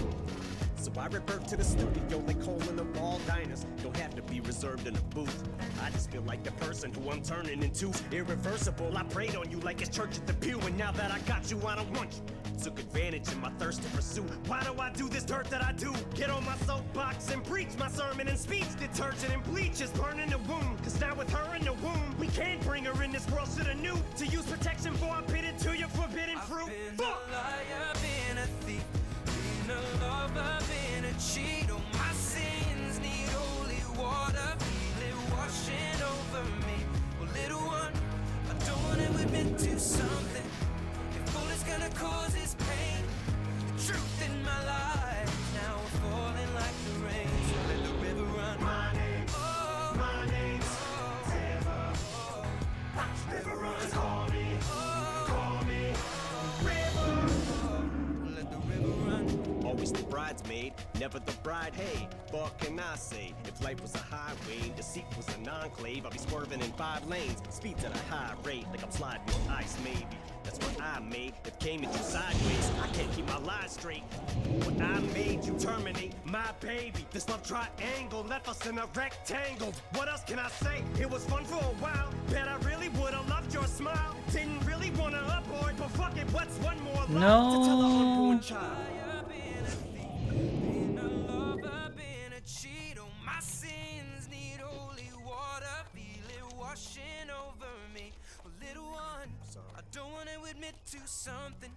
So I revert to the studio like hole in the wall diners. Don't have to be reserved in a booth. I just feel like the person who I'm turning into. Irreversible, I prayed on you like it's church at the pew. And now that I got you, I don't want you. Took advantage of my thirst to pursue. Why do I do this dirt that I do? Get on my soapbox and preach my sermon and speech. Detergent and bleach is burning the wound. Cause now with her in the womb, we can't bring her in this world. Shoulda knew to use protection before I pitted to your forbidden fruit. I've been a liar, been a thief, been a lover, been a cheat. All my sins need holy water. Feel it washing over me. Well, little one, I don't want to admit to something. If all it's gonna cause is pain, the truth in my life now we're falling like the rain, so let the river run. My name's, Oh, my name's oh, River. oh, River runs, call me, let the river run. Always the bridesmaid, never the bride. Hey, what can I say? If life was a highway, deceit was an enclave, I'd be swerving in 5 lanes, speeds at a high rate, like I'm sliding on ice maybe. That's what I made, that came at you sideways. I can't keep my lies straight. What I made you terminate my baby. This love triangle left us in a rectangle. What else can I say? It was fun for a while. Bet I really would've loved your smile. Didn't really wanna abort, but fuck it, what's one more love to tell an unborn child? Been a thief, been a lover, been a cheat. Oh, my sins need holy water. Feel it washing over me. Oh, little one, I don't want to admit to something.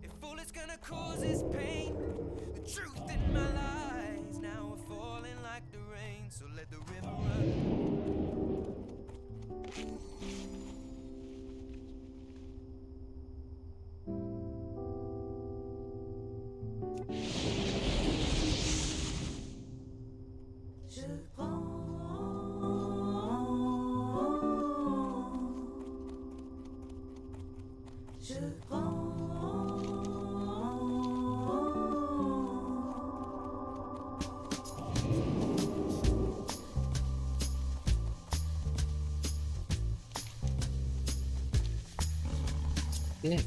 If all it's gonna cause is pain, the truth in my lies now we're falling like the rain, so let the river run. Je prends Sick.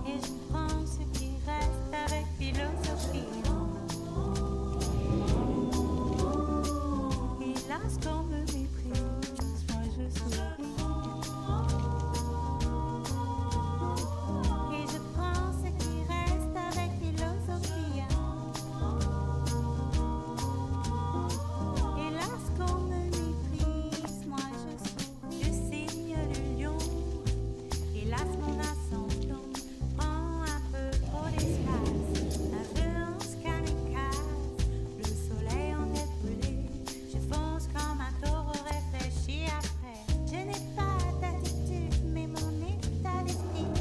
Et je prends ce qui reste avec philosophie. Hélas, qu'on me méprise, moi je souris. Et je prends ce qui reste avec philosophie. Hélas, qu'on me méprise, moi je souris. Je signe le lion. Hélas, mon ascension prend un peu trop d'espace. L'influence kamikaze, le soleil en est brûlé. Je fonce comme un taureau réfléchi après. Je n'ai pas d'attitude, mais mon état d'esprit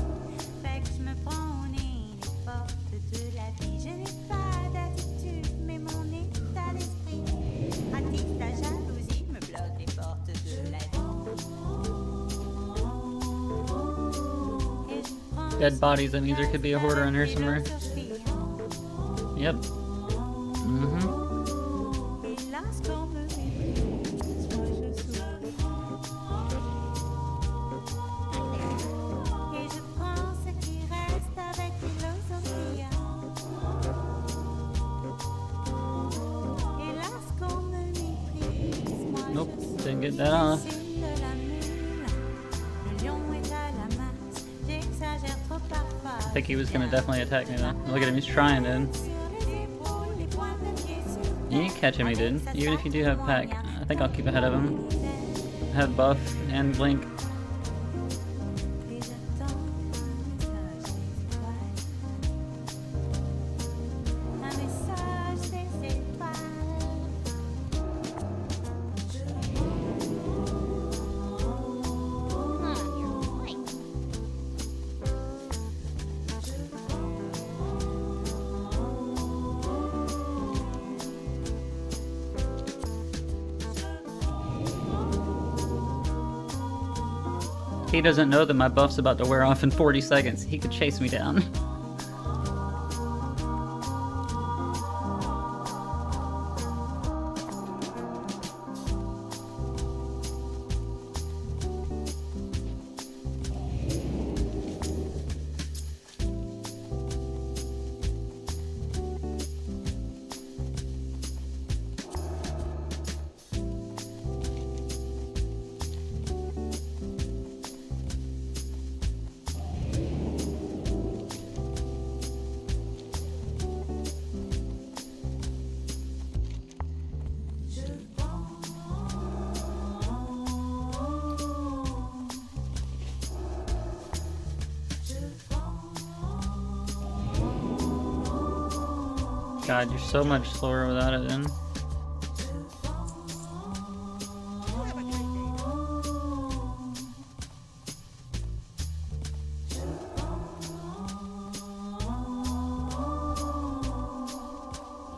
fait que je me prends au nez les portes de la vie. Je n'ai pas d'attitude, mais mon état d'esprit pratique la jalousie, me bloque les portes de la vie. Et je prends Dead bodies, that means there could be a hoarder on here somewhere. Yep. Mm-hmm. Hélas, qu'on me méprise, moi je souris. Et je prends ce qui reste avec philosophie. Hélas, qu'on me méprise, moi Nope, je didn't get souris. that off. Le signe de la mule, le lion est à la masse. J'exagère trop parfois. I think he was gonna definitely attack me though. Look at him, he's trying, dude. Sur les épaules, les points de pied sur You ain't catching me, dude. Even if you do have pack, I think I'll keep ahead of him. I have buff and blink. Et j'attends un message des étoiles. He doesn't know that my buff's about to wear off in 40 seconds. He could chase me down. God, you're so much slower without it in. You have a great day.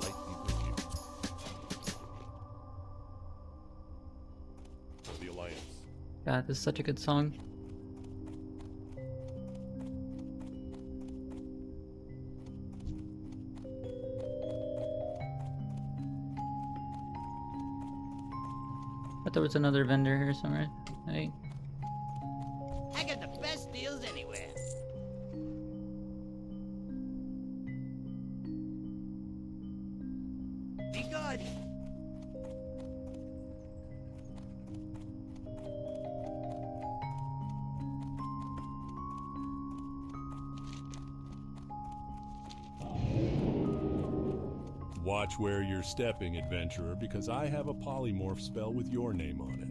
Light be with you. For the Alliance. God, this is such a good song. But there was another vendor here somewhere. Hey. I got the best deals anywhere. Be good. Watch where you're stepping, adventurer, because I have a polymorph spell with your name on it.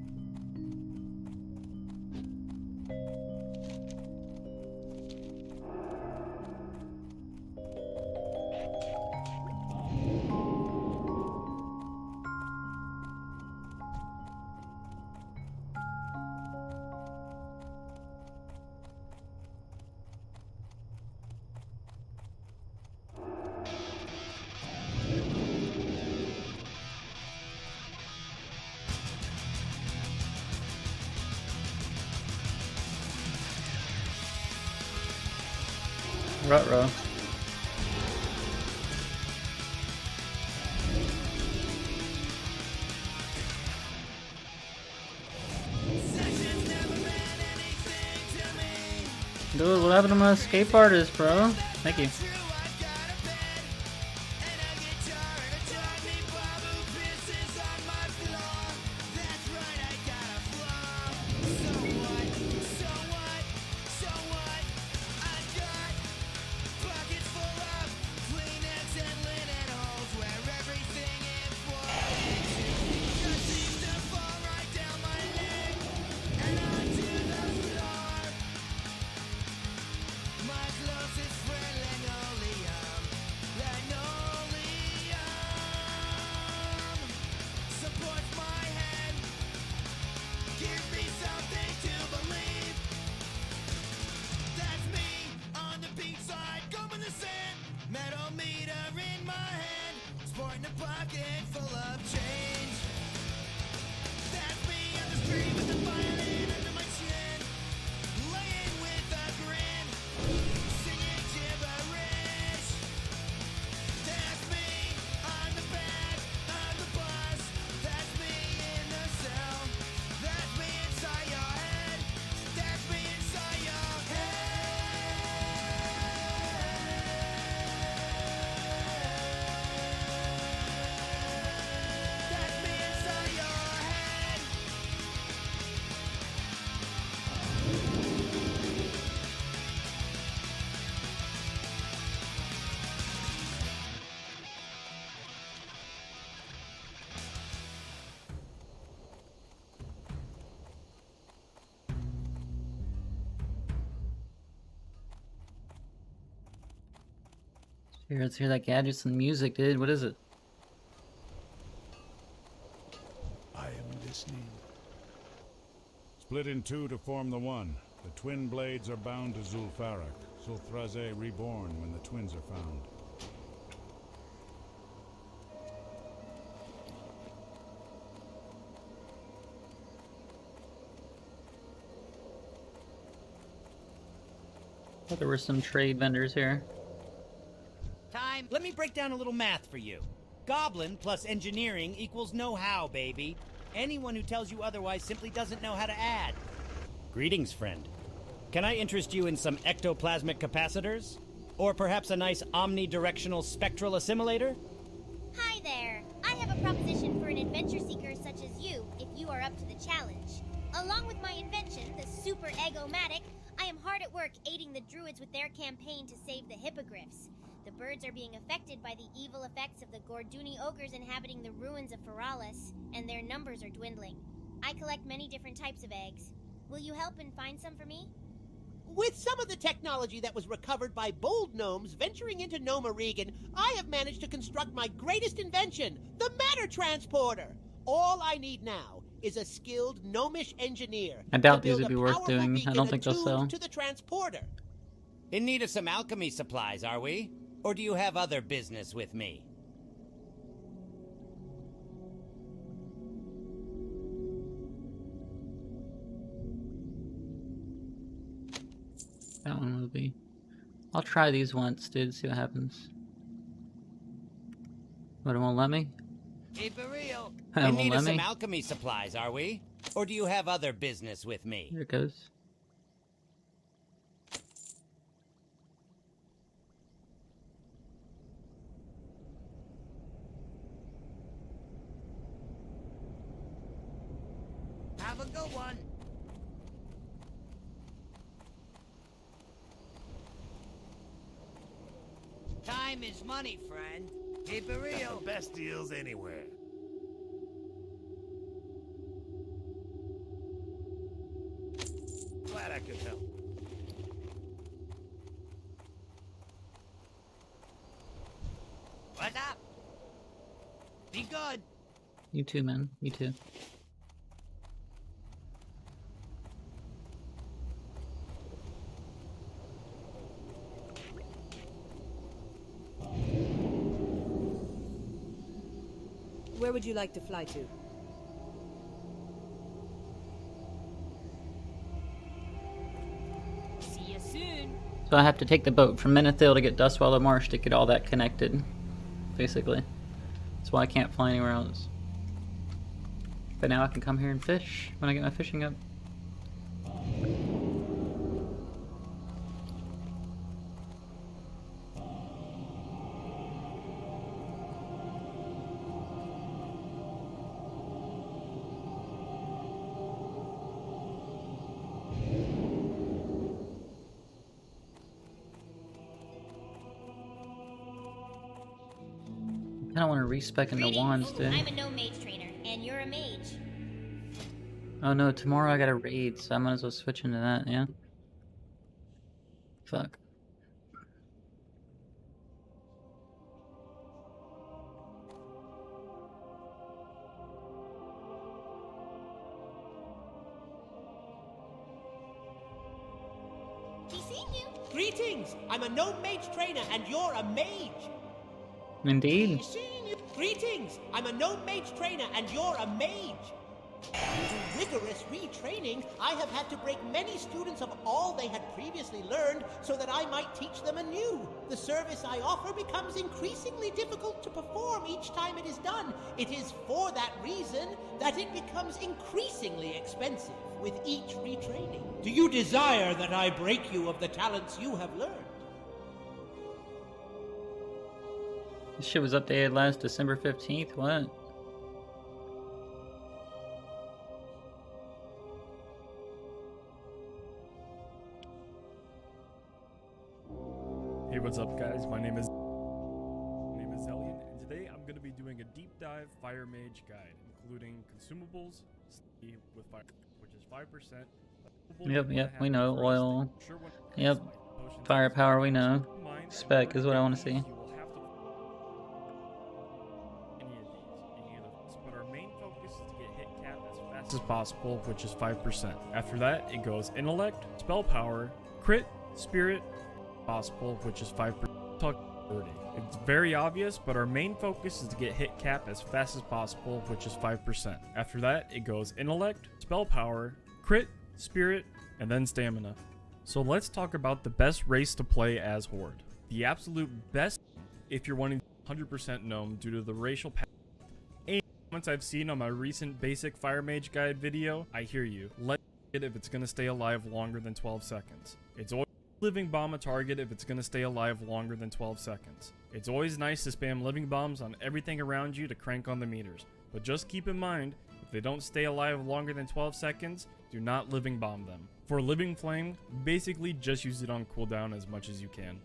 Ruh-roh. Dude, what happened to my escape artist, bro? Thank you. Here, let's hear that gadgets and music, dude. What is it? I am listening. Split in two to form the one. The twin blades are bound to Zul'Farrak. Zul'Thrazeh reborn when the twins are found. Thought there were some trade vendors here. Time. Let me break down a little math for you. Goblin plus engineering equals know-how, baby. Anyone who tells you otherwise simply doesn't know how to add. Greetings, friend. Can I interest you in some ectoplasmic capacitors? Or perhaps a nice omnidirectional spectral assimilator? Hi there. I have a proposition for an adventure seeker such as you, if you are up to the challenge. Along with my invention, the Super Egg-O-Matic, I am hard at work aiding the druids with their campaign to save the hippogriffs. The birds are being affected by the evil effects of the Gorduni ogres inhabiting the ruins of Feralis, and their numbers are dwindling. I collect many different types of eggs. Will you help and find some for me? With some of the technology that was recovered by bold gnomes venturing into Noma Regan, I have managed to construct my greatest invention, the matter transporter. All I need now is a skilled gnomish engineer. I doubt to these build would be a worth powerful doing. I beacon don't think they'll attuned sell. to the transporter. In need of some alchemy supplies, are we? Or do you have other business with me? That one will be. I'll try these once, dude, see what happens. But it won't let me? Keep it real. It In won't need let of some me? alchemy supplies, are we? Or do you have other business with me? Here it goes. Have a good one. Time is money, friend. Keep it real. Best deals anywhere. Glad I could help. What's up? Be good. You too, man. You too. Where would you like to fly to? See you soon. So I have to take the boat from Menethil to get Dustwallow Marsh to get all that connected, basically. That's why I can't fly anywhere else. But now I can come here and fish when I get my fishing up. I don't want to respec into wands, dude. I'm a no mage trainer, and you're a mage. Oh no, tomorrow I got a raid, so I might as well switch into that, yeah? Fuck. He's seen you. Greetings! I'm a gnome mage trainer, and you're a mage. Indeed. Greetings! I'm a gnome mage trainer, and you're a mage. Due to rigorous retraining, I have had to break many students of all they had previously learned so that I might teach them anew. The service I offer becomes increasingly difficult to perform each time it is done. It is for that reason that it becomes increasingly expensive with each retraining. Do you desire that I break you of the talents you have learned? This shit was updated last December 15th? What? Hey, what's up, guys? My name is Zellian, and today I'm going to be doing a deep dive Fire Mage guide, including consumables with fire, which is 5%. Yep, we know. Oil. Yep. Firepower, we know. Spec is what I want to see. But our main focus is to get hit cap as fast as possible, which is 5%. After that, it goes intellect, spell power, crit, spirit, possible, which is 5%. It's very obvious, but our main focus is to get hit cap as fast as possible, which is 5%. After that, it goes intellect, spell power, crit, spirit, and then stamina. So let's talk about the best race to play as Horde. The absolute best if you're wanting 100% gnome due to the racial pattern and comments I've seen on my recent basic Fire Mage guide video. I hear you. Let's get if it's going to stay alive longer than 12 seconds. It's always living bomb a target if it's going to stay alive longer than 12 seconds. It's always nice to spam living bombs on everything around you to crank on the meters, but just keep in mind, if they don't stay alive longer than 12 seconds, do not living bomb them. For living flame, basically just use it on cooldown as much as you can.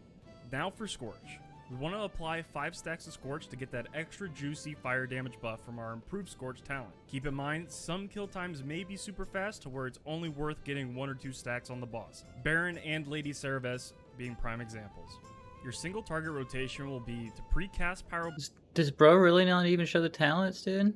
Now for Scorch. We want to apply 5 stacks of Scorch to get that extra juicy fire damage buff from our improved Scorch talent. Keep in mind, some kill times may be super fast to where it's only worth getting 1 or 2 stacks on the boss. Baron and Lady Cereves being prime examples. Your single target rotation will be to pre-cast Pyro... Does bro really not even show the talents, dude?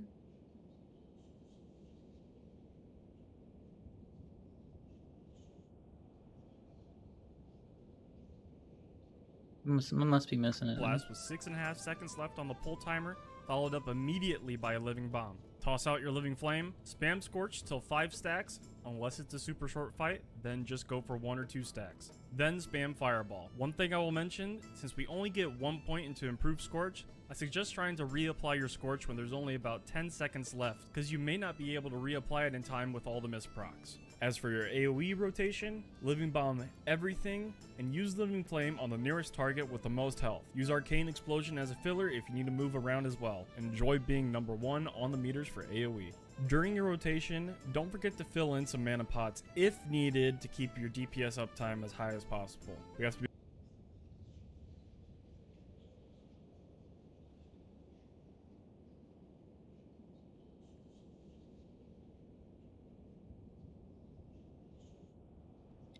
Must be missing it. Blast with 6.5 seconds left on the pull timer, followed up immediately by a living bomb. Toss out your living flame, spam Scorch till 5 stacks, unless it's a super short fight, then just go for 1 or 2 stacks. Then spam Fireball. One thing I will mention, since we only get 1 point into improved Scorch, I suggest trying to reapply your Scorch when there's only about 10 seconds left, because you may not be able to reapply it in time with all the missed procs. As for your AoE rotation, Living Bomb everything, and use Living Flame on the nearest target with the most health. Use Arcane Explosion as a filler if you need to move around as well. Enjoy being number 1 on the meters for AoE. During your rotation, don't forget to fill in some mana pots if needed to keep your DPS uptime as high as possible. We have to be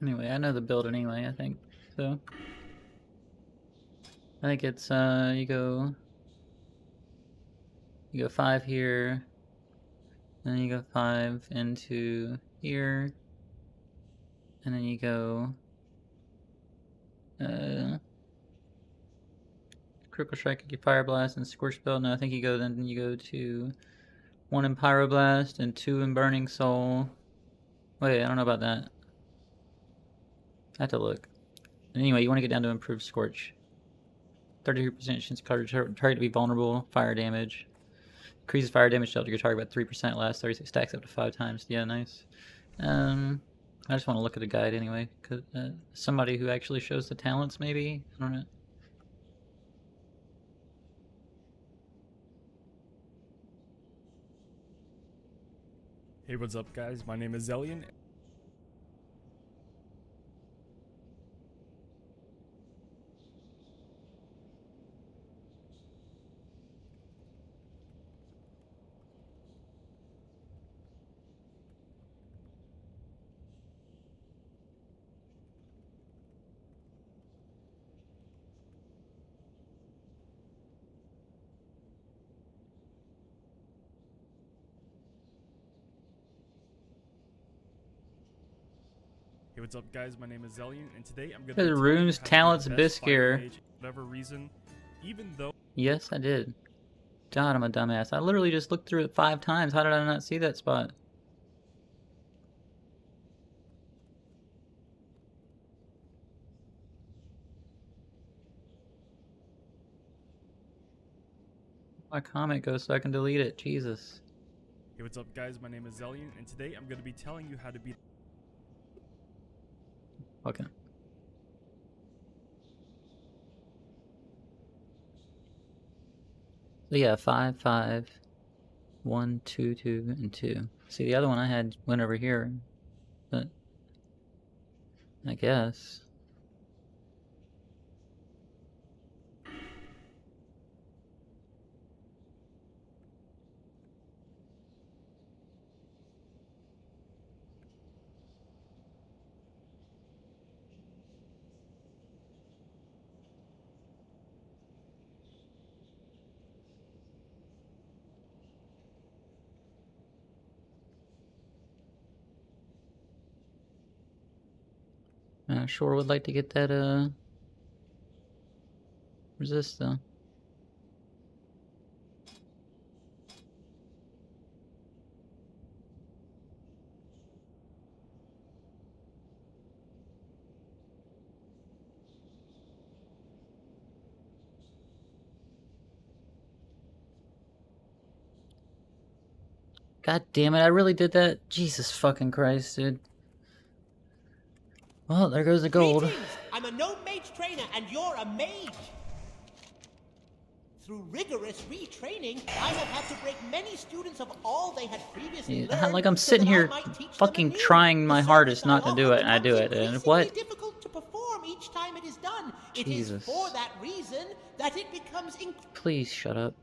Anyway, I know the build anyway, I think. So I think it's you go 5 here, then you go 5 into here, and then you go Critical Strike, you Fire Blast, and Scorch Spell. No, I think you go to 1 in Pyroblast and 2 in Burning Soul. Wait, I don't know about that. I have to look. Anyway, you want to get down to improved Scorch. 33% chance target to be vulnerable. Fire damage. Increases fire damage dealt to your target by 3% last 36 stacks up to 5 times. Yeah, nice. I just want to look at a guide anyway. Cause, somebody who actually shows the talents, maybe? I don't know. Hey, what's up, guys? My name is Zellion. Hey, what's up, guys? My name is Zellion, and today I'm gonna. The runes, talents, BiS gear. Whatever reason, even though. Yes, I did. God, I'm a dumbass. I literally just looked through it 5 times. How did I not see that spot? My comment goes so I can delete it. Jesus. Hey, what's up, guys? My name is Zellion, and today I'm gonna be telling you how to beat. Okay. So yeah, 5, 5, 1, 2, 2, and 2. See, the other one I had went over here, but I guess. I sure would like to get that, resist though. God damn it, I really did that? Jesus fucking Christ, dude. Well, there goes the gold. Greetings. I'm a gnome mage trainer, and you're a mage. Through rigorous retraining, I have had to break many students of all they had previously learned. Like I'm so sitting that I here might teach them fucking anew. trying my The hardest service not to I do offer it, and I do it, becomes and what? increasingly difficult to perform each time it is done. It is Jesus. for that reason that it becomes Please shut up.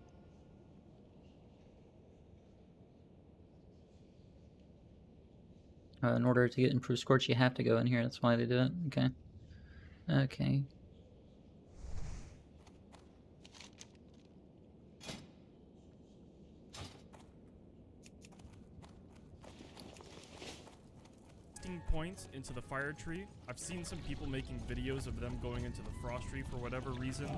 In order to get improved Scorch, you have to go in here. That's why they do it. Okay. Okay. Points into the fire tree. I've seen some people making videos of them going into the frost tree for whatever reason,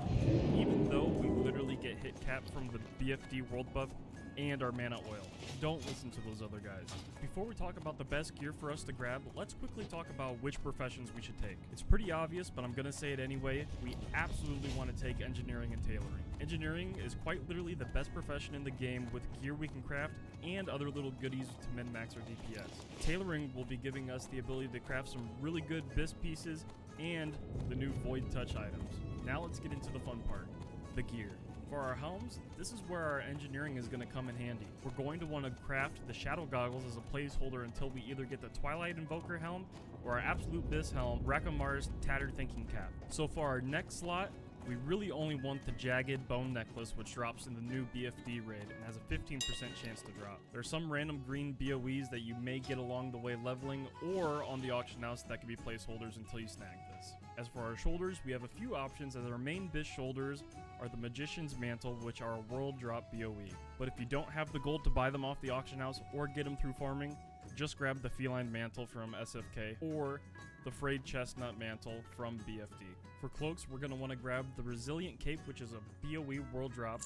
even though we literally get hit cap from the BFD world buff and our mana oil. Don't listen to those other guys. Before we talk about the best gear for us to grab, let's quickly talk about which professions we should take. It's pretty obvious, but I'm gonna say it anyway. We absolutely want to take engineering and tailoring. Engineering is quite literally the best profession in the game with gear we can craft and other little goodies to min-max our DPS. Tailoring will be giving us the ability to craft some really good BiS pieces and the new Void Touch items. Now let's get into the fun part, the gear. For our helms, this is where our engineering is going to come in handy. We're going to want to craft the Shadow Goggles as a placeholder until we either get the Twilight Invoker helm or our absolute BiS helm, Rakamar's Tattered Thinking Cap. So for our next slot, we really only want the Jagged Bone Necklace, which drops in the new BFD raid and has a 15% chance to drop. There's some random green BOEs that you may get along the way leveling or on the auction house that can be placeholders until you snag this. As for our shoulders, we have a few options, as our main BiS shoulders are the Magician's Mantle, which are a world drop BOE. But if you don't have the gold to buy them off the auction house or get them through farming, just grab the Feline Mantle from SFK or the Frayed Chestnut Mantle from BFD. For cloaks, we're going to want to grab the Resilient Cape, which is a BOE world drop,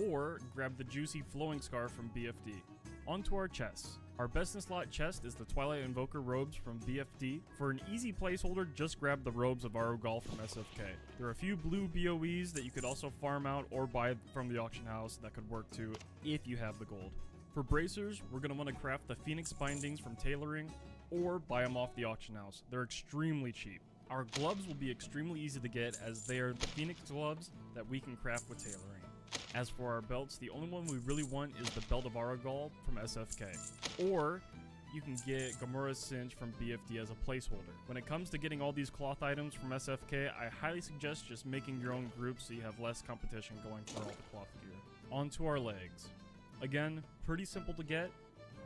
or grab the Juicy Flowing Scarf from BFD. Onto our chests. Our best in slot chest is the Twilight Invoker robes from BFD. For an easy placeholder, just grab the robes of Arogol from SFK. There are a few blue BOEs that you could also farm out or buy from the auction house that could work too if you have the gold. For bracers, we're going to want to craft the Phoenix bindings from tailoring or buy them off the auction house. They're extremely cheap. Our gloves will be extremely easy to get as they are the Phoenix gloves that we can craft with tailoring. As for our belts, the only one we really want is the Belt of Arogol from SFK. Or you can get Gamura's Cinch from BFD as a placeholder. When it comes to getting all these cloth items from SFK, I highly suggest just making your own group so you have less competition going for all the cloth gear. On to our legs. Again, pretty simple to get.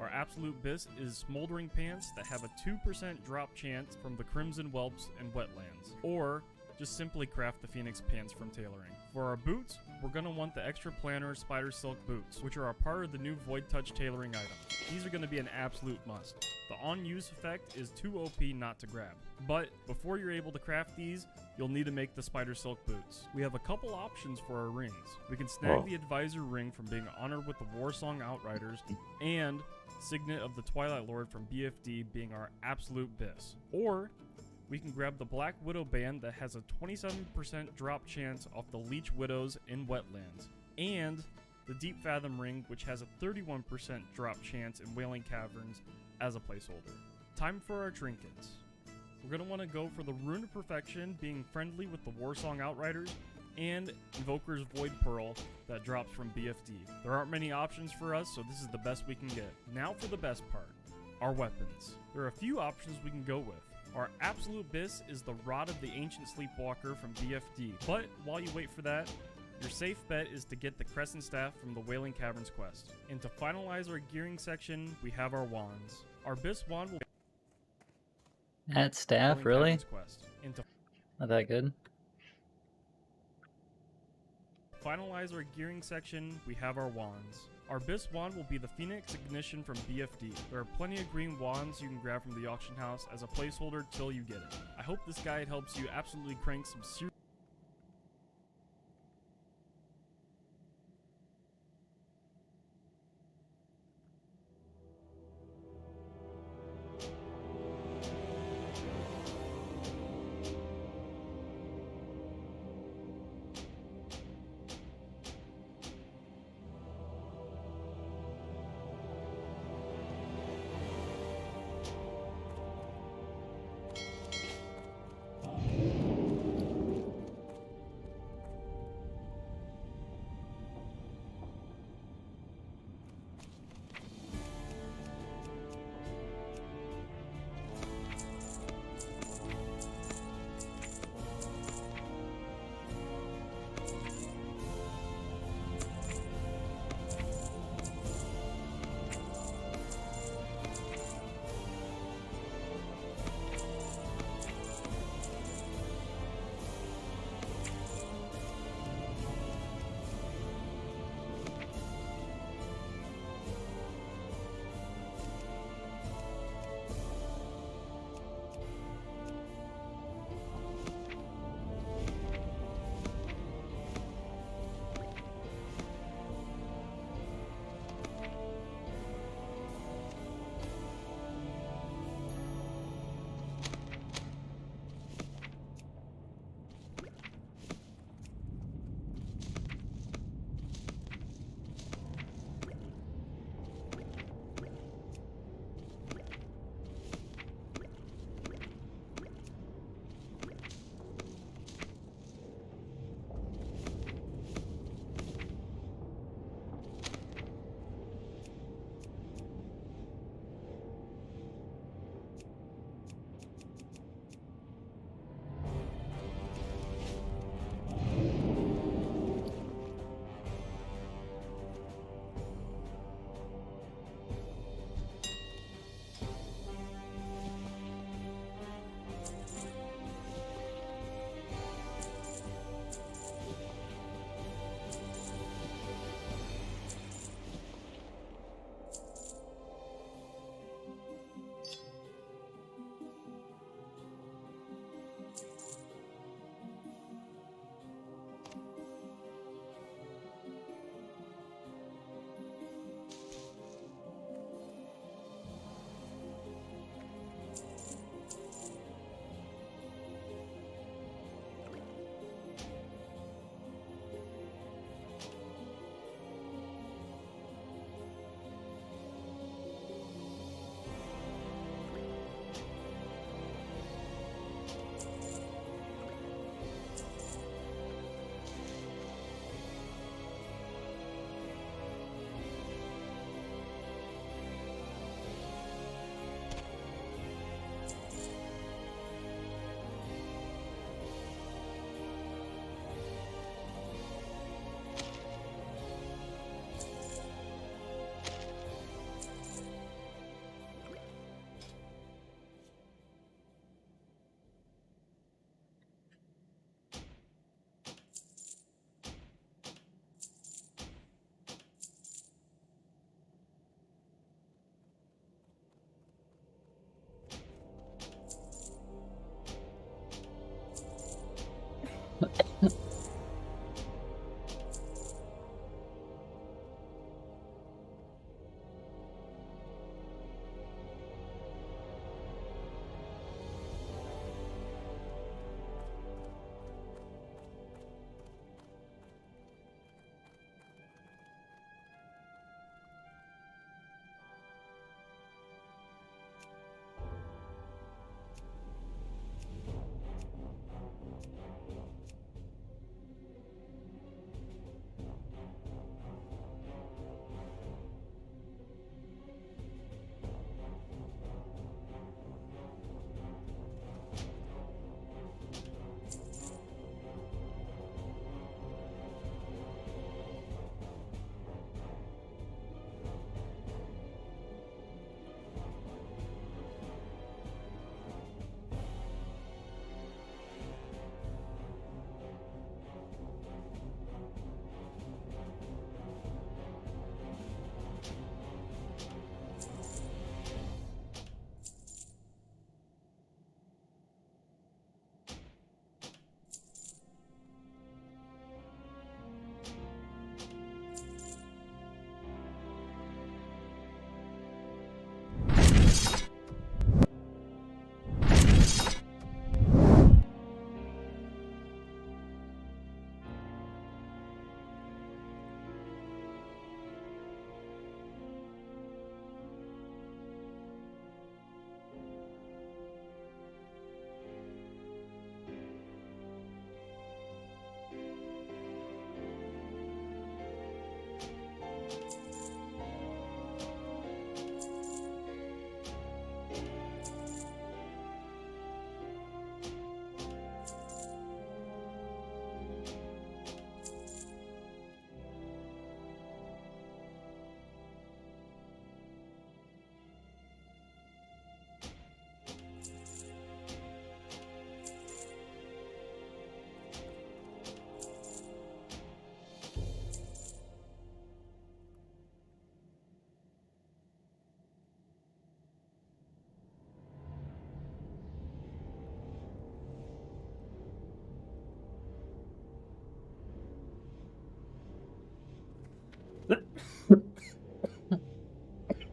Our absolute BiS is smoldering pants that have a 2% drop chance from the Crimson Whelps and Wetlands. Or just simply craft the Phoenix pants from tailoring. For our boots, we're going to want the extra planner spider silk boots, which are a part of the new Void Touch tailoring items. These are going to be an absolute must. The on-use effect is too OP not to grab. But before you're able to craft these, you'll need to make the spider silk boots. We have a couple options for our rings. We can snag the advisor ring from being honored with the Warsong Outriders and Signet of the Twilight Lord from BFD being our absolute BiS. Or we can grab the Black Widow band that has a 27% drop chance off the Leech Widows in Wetlands, and the Deep Fathom ring, which has a 31% drop chance in Wailing Caverns as a placeholder. Time for our trinkets. We're going to want to go for the Rune of Perfection, being friendly with the Warsong Outriders, and Invoker's Void Pearl that drops from BFD. There aren't many options for us, so this is the best we can get. Now for the best part, our weapons. There are a few options we can go with. Our absolute BiS is the Rod of the Ancient Sleepwalker from BFD, but while you wait for that, your safe bet is to get the Crescent Staff from the Wailing Caverns quest. And to finalize our gearing section, we have our wands. Our BiS wand will That staff, Wailing really? Caverns quest. And to Not that good. finalize our gearing section, we have our wands. Our BiS wand will be the Phoenix Ignition from BFD. There are plenty of green wands you can grab from the auction house as a placeholder till you get it. I hope this guide helps you absolutely crank some serious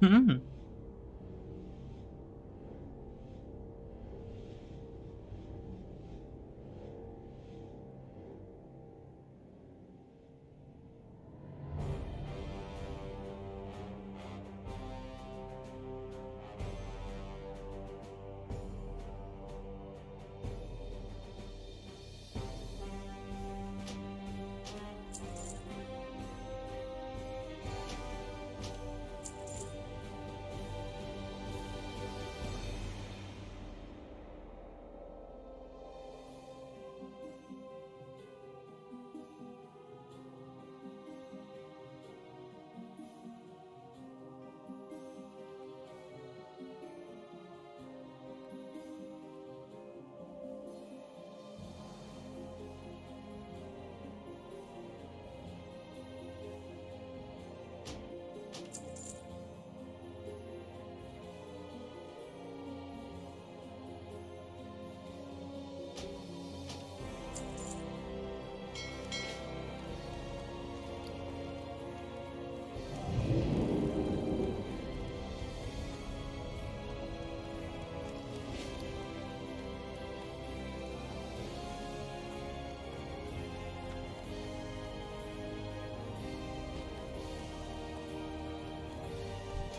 Hmm.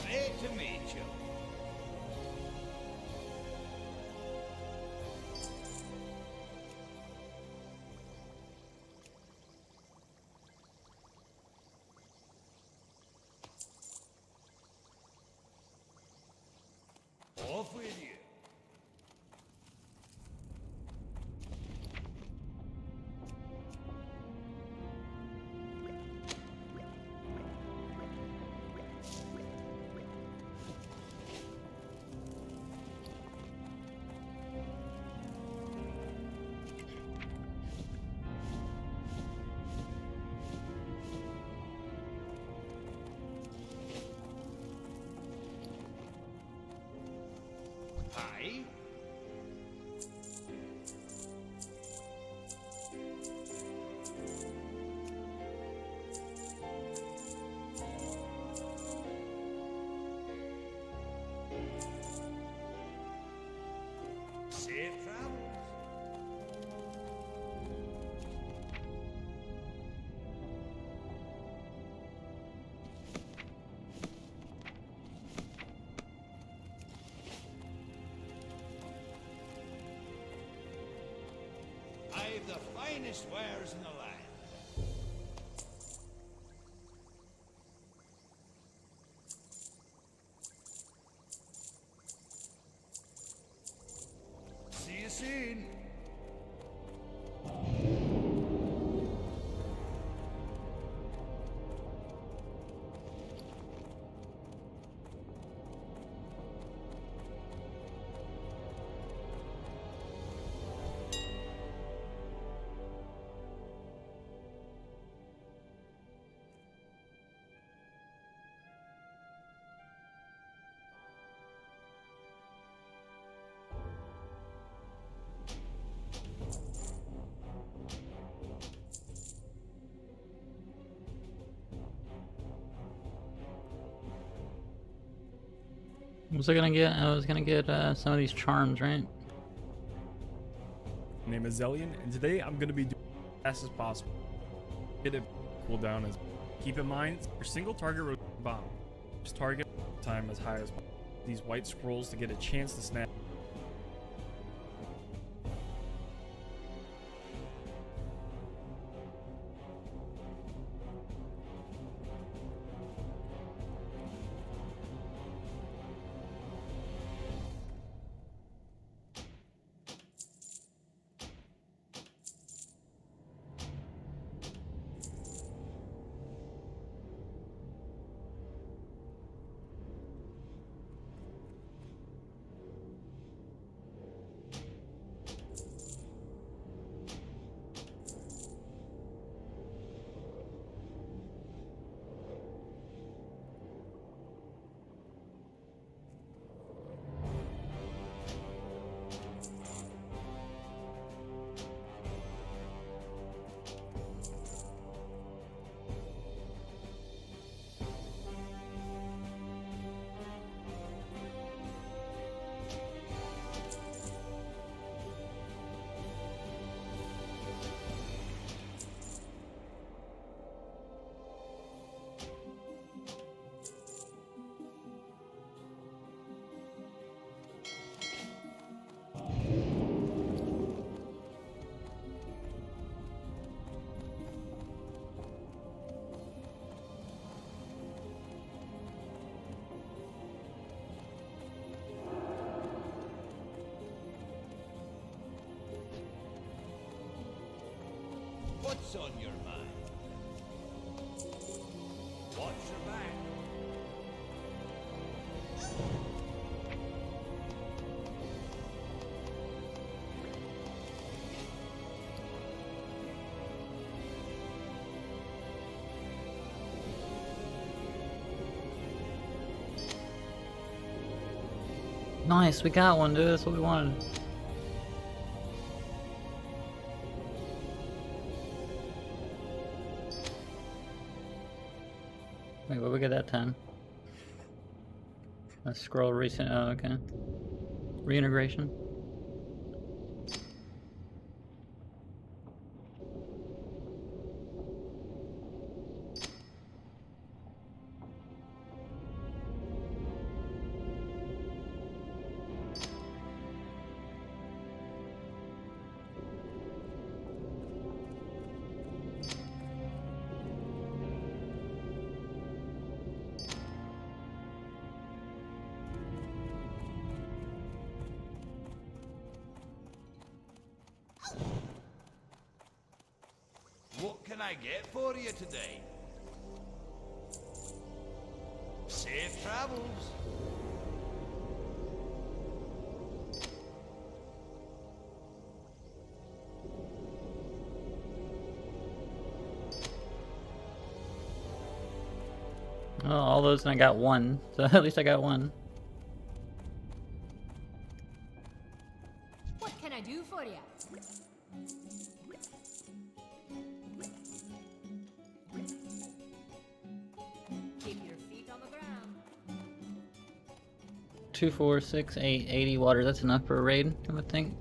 Glad to meet you. Off with you. Hi. Safe travels. I've the finest wares in the land. See you soon. What was I gonna get? I was gonna get some of these charms, right? My name is Zellian, and today I'm going to be doing as fast as possible. Get it cooldown is. Keep in mind, your single target rotation bomb. Just target time as high as possible. These white scrolls to get a chance to snap. What's on your mind? Watch your back. Nice, we got one, dude. That's what we wanted. Wait, what we get that time? Let's scroll recent. Oh, okay. Reintegration. What can I get for you today? Safe travels. Oh, all those and I got one. So at least I got one. What can I do for you? Keep your feet on the ground. 2, 4, 6, 8, 80 water. That's enough for a raid, I would think.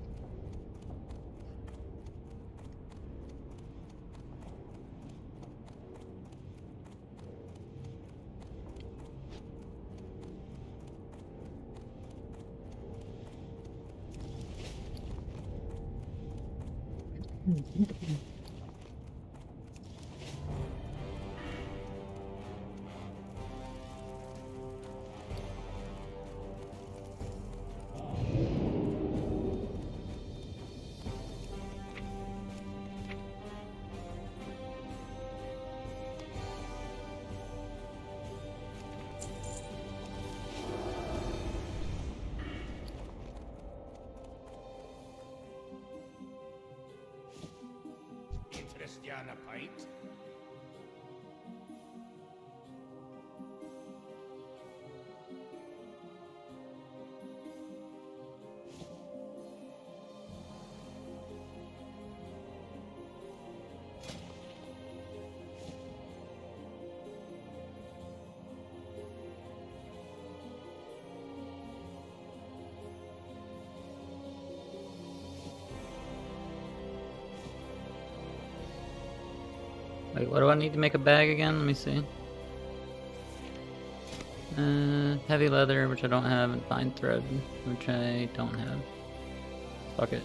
Interest you on a pint? Wait, what do I need to make a bag again? Let me see. Heavy leather, which I don't have, and fine thread, which I don't have. Fuck it.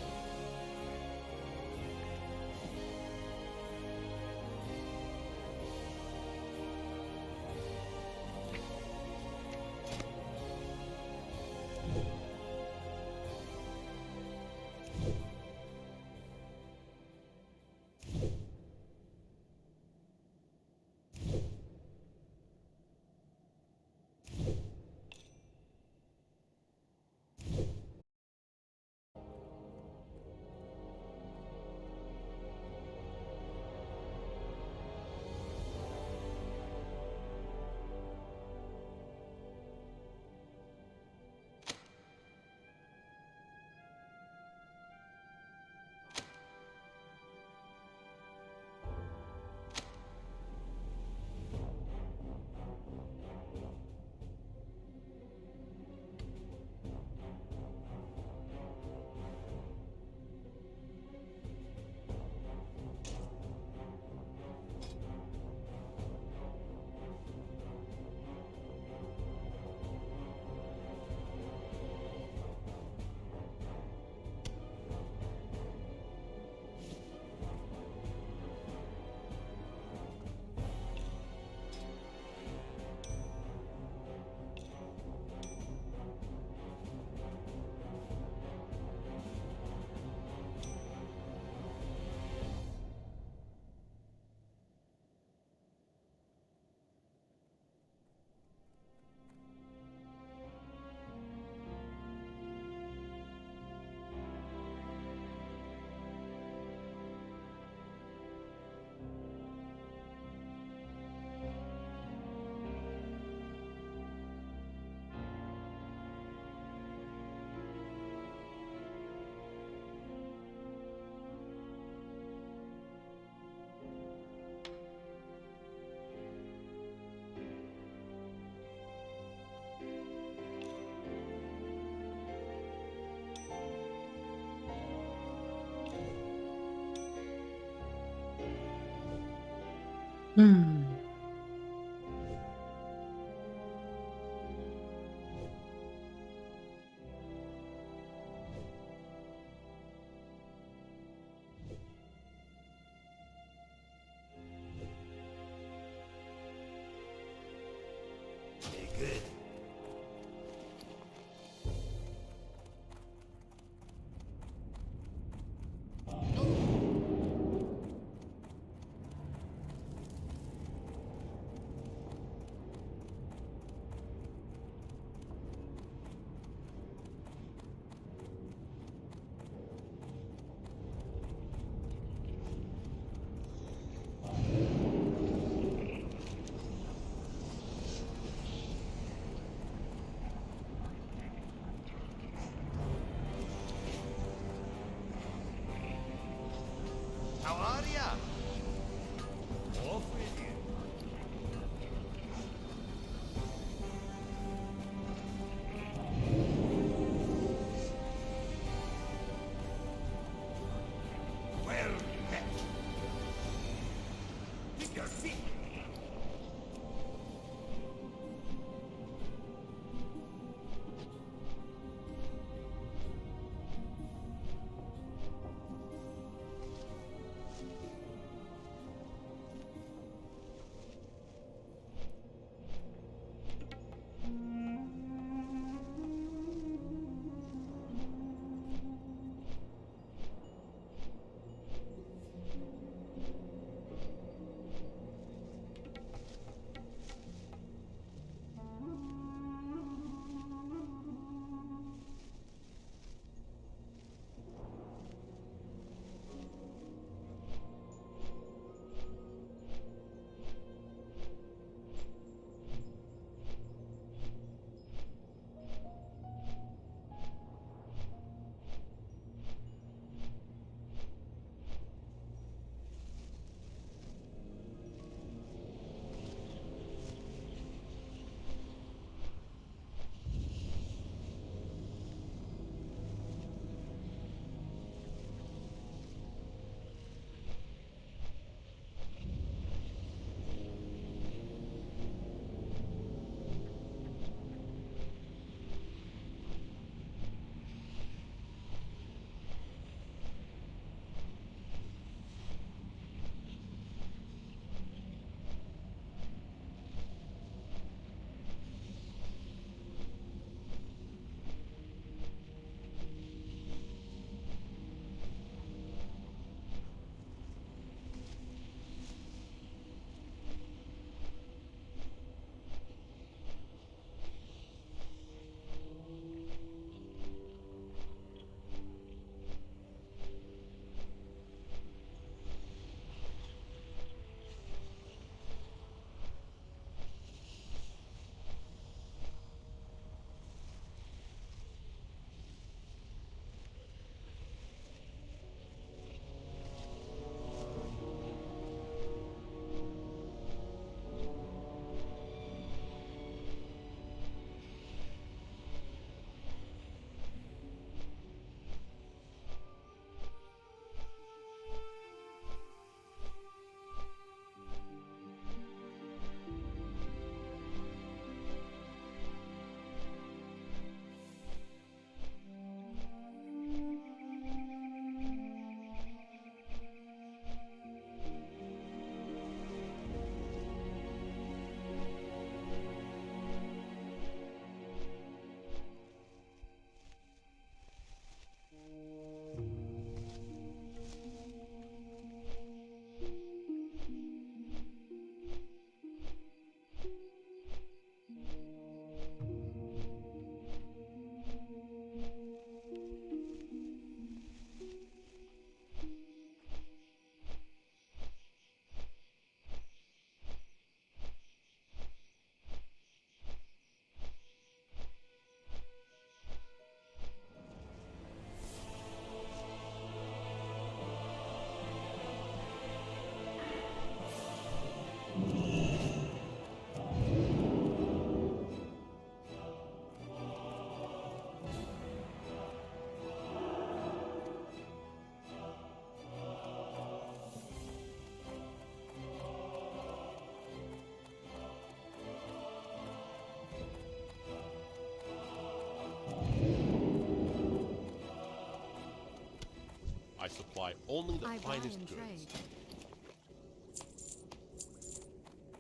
buy only the I buy finest and goods. trade.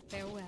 Farewell.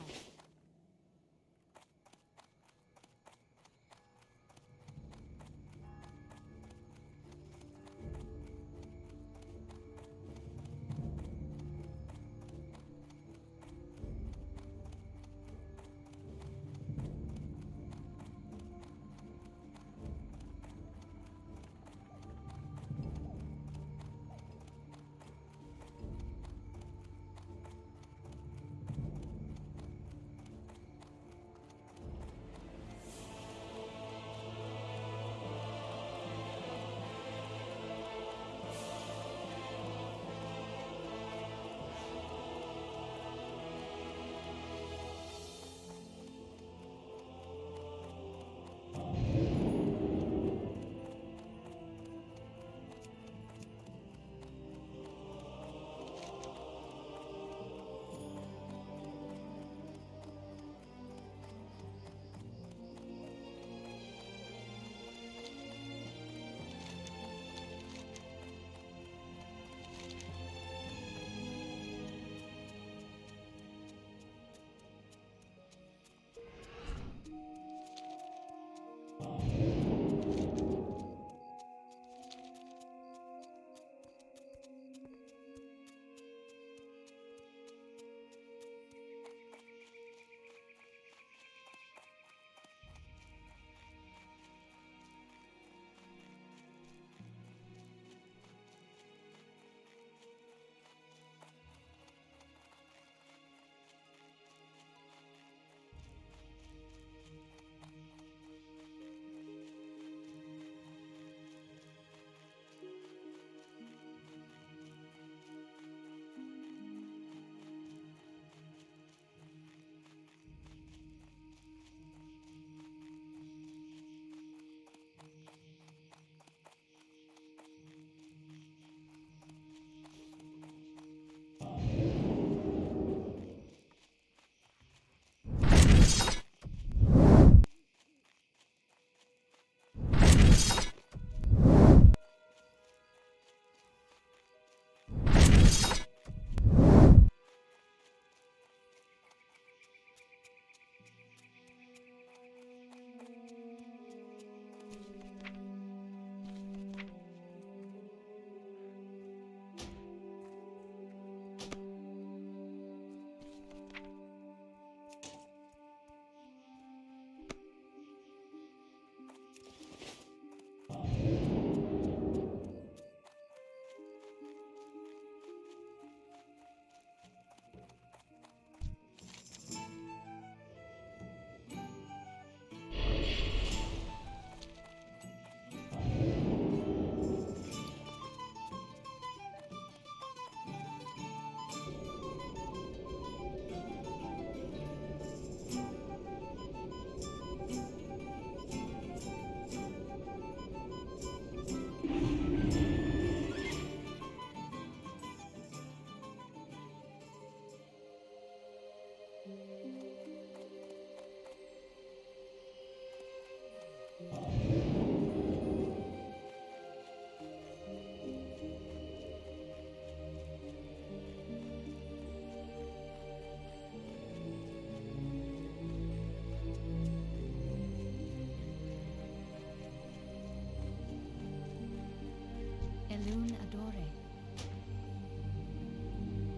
Elune Adore.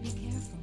Be careful.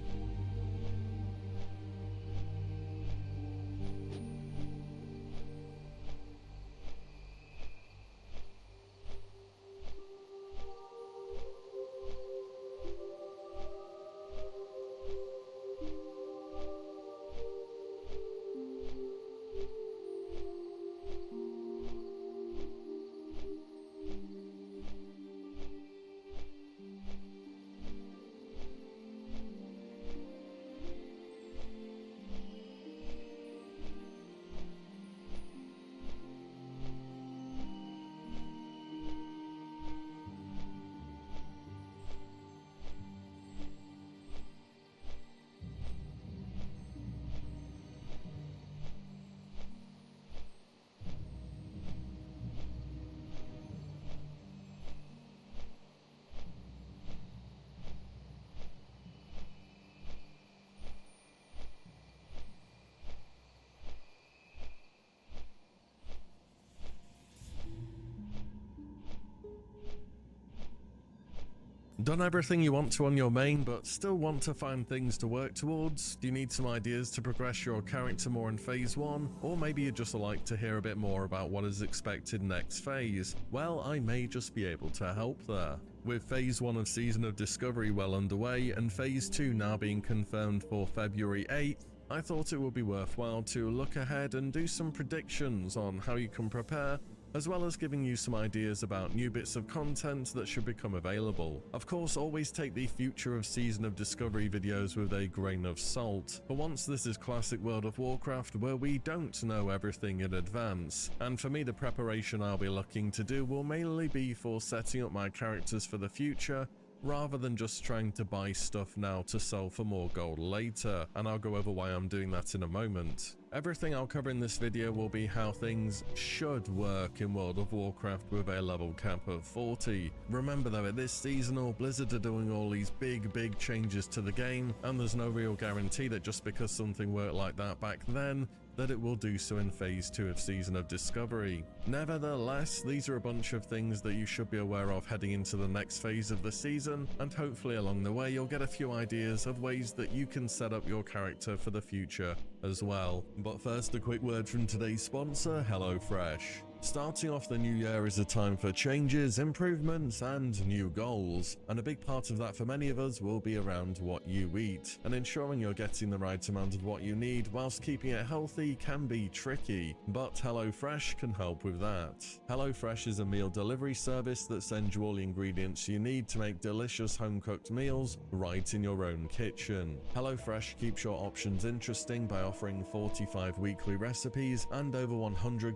Done everything you want to on your main, but still want to find things to work towards? Do you need some ideas to progress your character more in Phase 1? Or maybe you'd just like to hear a bit more about what is expected next phase? Well, I may just be able to help there. With Phase 1 of Season of Discovery well underway, and Phase 2 now being confirmed for February 8th, I thought it would be worthwhile to look ahead and do some predictions on how you can prepare, as well as giving you some ideas about new bits of content that should become available. Of course, always take the future of Season of Discovery videos with a grain of salt. For once, this is classic World of Warcraft where we don't know everything in advance, and for me the preparation I'll be looking to do will mainly be for setting up my characters for the future, rather than just trying to buy stuff now to sell for more gold later, and I'll go over why I'm doing that in a moment. Everything I'll cover in this video will be how things should work in World of Warcraft with a level cap of 40. Remember though, at this seasonal, Blizzard are doing all these big changes to the game, and there's no real guarantee that just because something worked like that back then, that it will do so in Phase 2 of Season of Discovery. Nevertheless, these are a bunch of things that you should be aware of heading into the next phase of the season, and hopefully along the way you'll get a few ideas of ways that you can set up your character for the future as well. But first, a quick word from today's sponsor, HelloFresh. Starting off the new year is a time for changes, improvements, and new goals. And a big part of that for many of us will be around what you eat. And ensuring you're getting the right amount of what you need whilst keeping it healthy can be tricky, but HelloFresh can help with that. HelloFresh is a meal delivery service that sends you all the ingredients you need to make delicious home-cooked meals right in your own kitchen. HelloFresh keeps your options interesting by offering 45 weekly recipes and over 100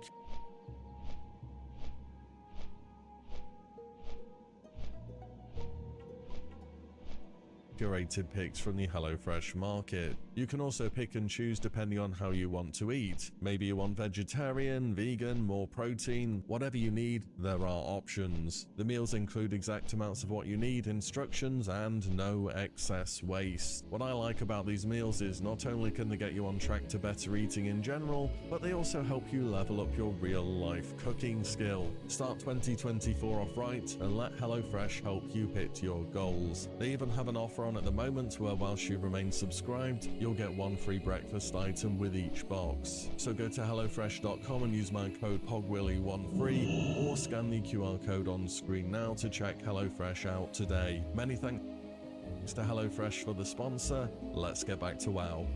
curated picks from the HelloFresh market. You can also pick and choose depending on how you want to eat. Maybe you want vegetarian, vegan, more protein, whatever you need, there are options. The meals include exact amounts of what you need, instructions, and no excess waste. What I like about these meals is not only can they get you on track to better eating in general, but they also help you level up your real-life cooking skill. Start 2024 off right and let HelloFresh help you hit your goals. They even have an offer on at the moment where whilst you remain subscribed, you'll get one free breakfast item with each box. So go to hellofresh.com and use my code POGWILLY13 or scan the QR code on screen now to check HelloFresh out today. Many thanks to HelloFresh for the sponsor. Let's get back to WoW.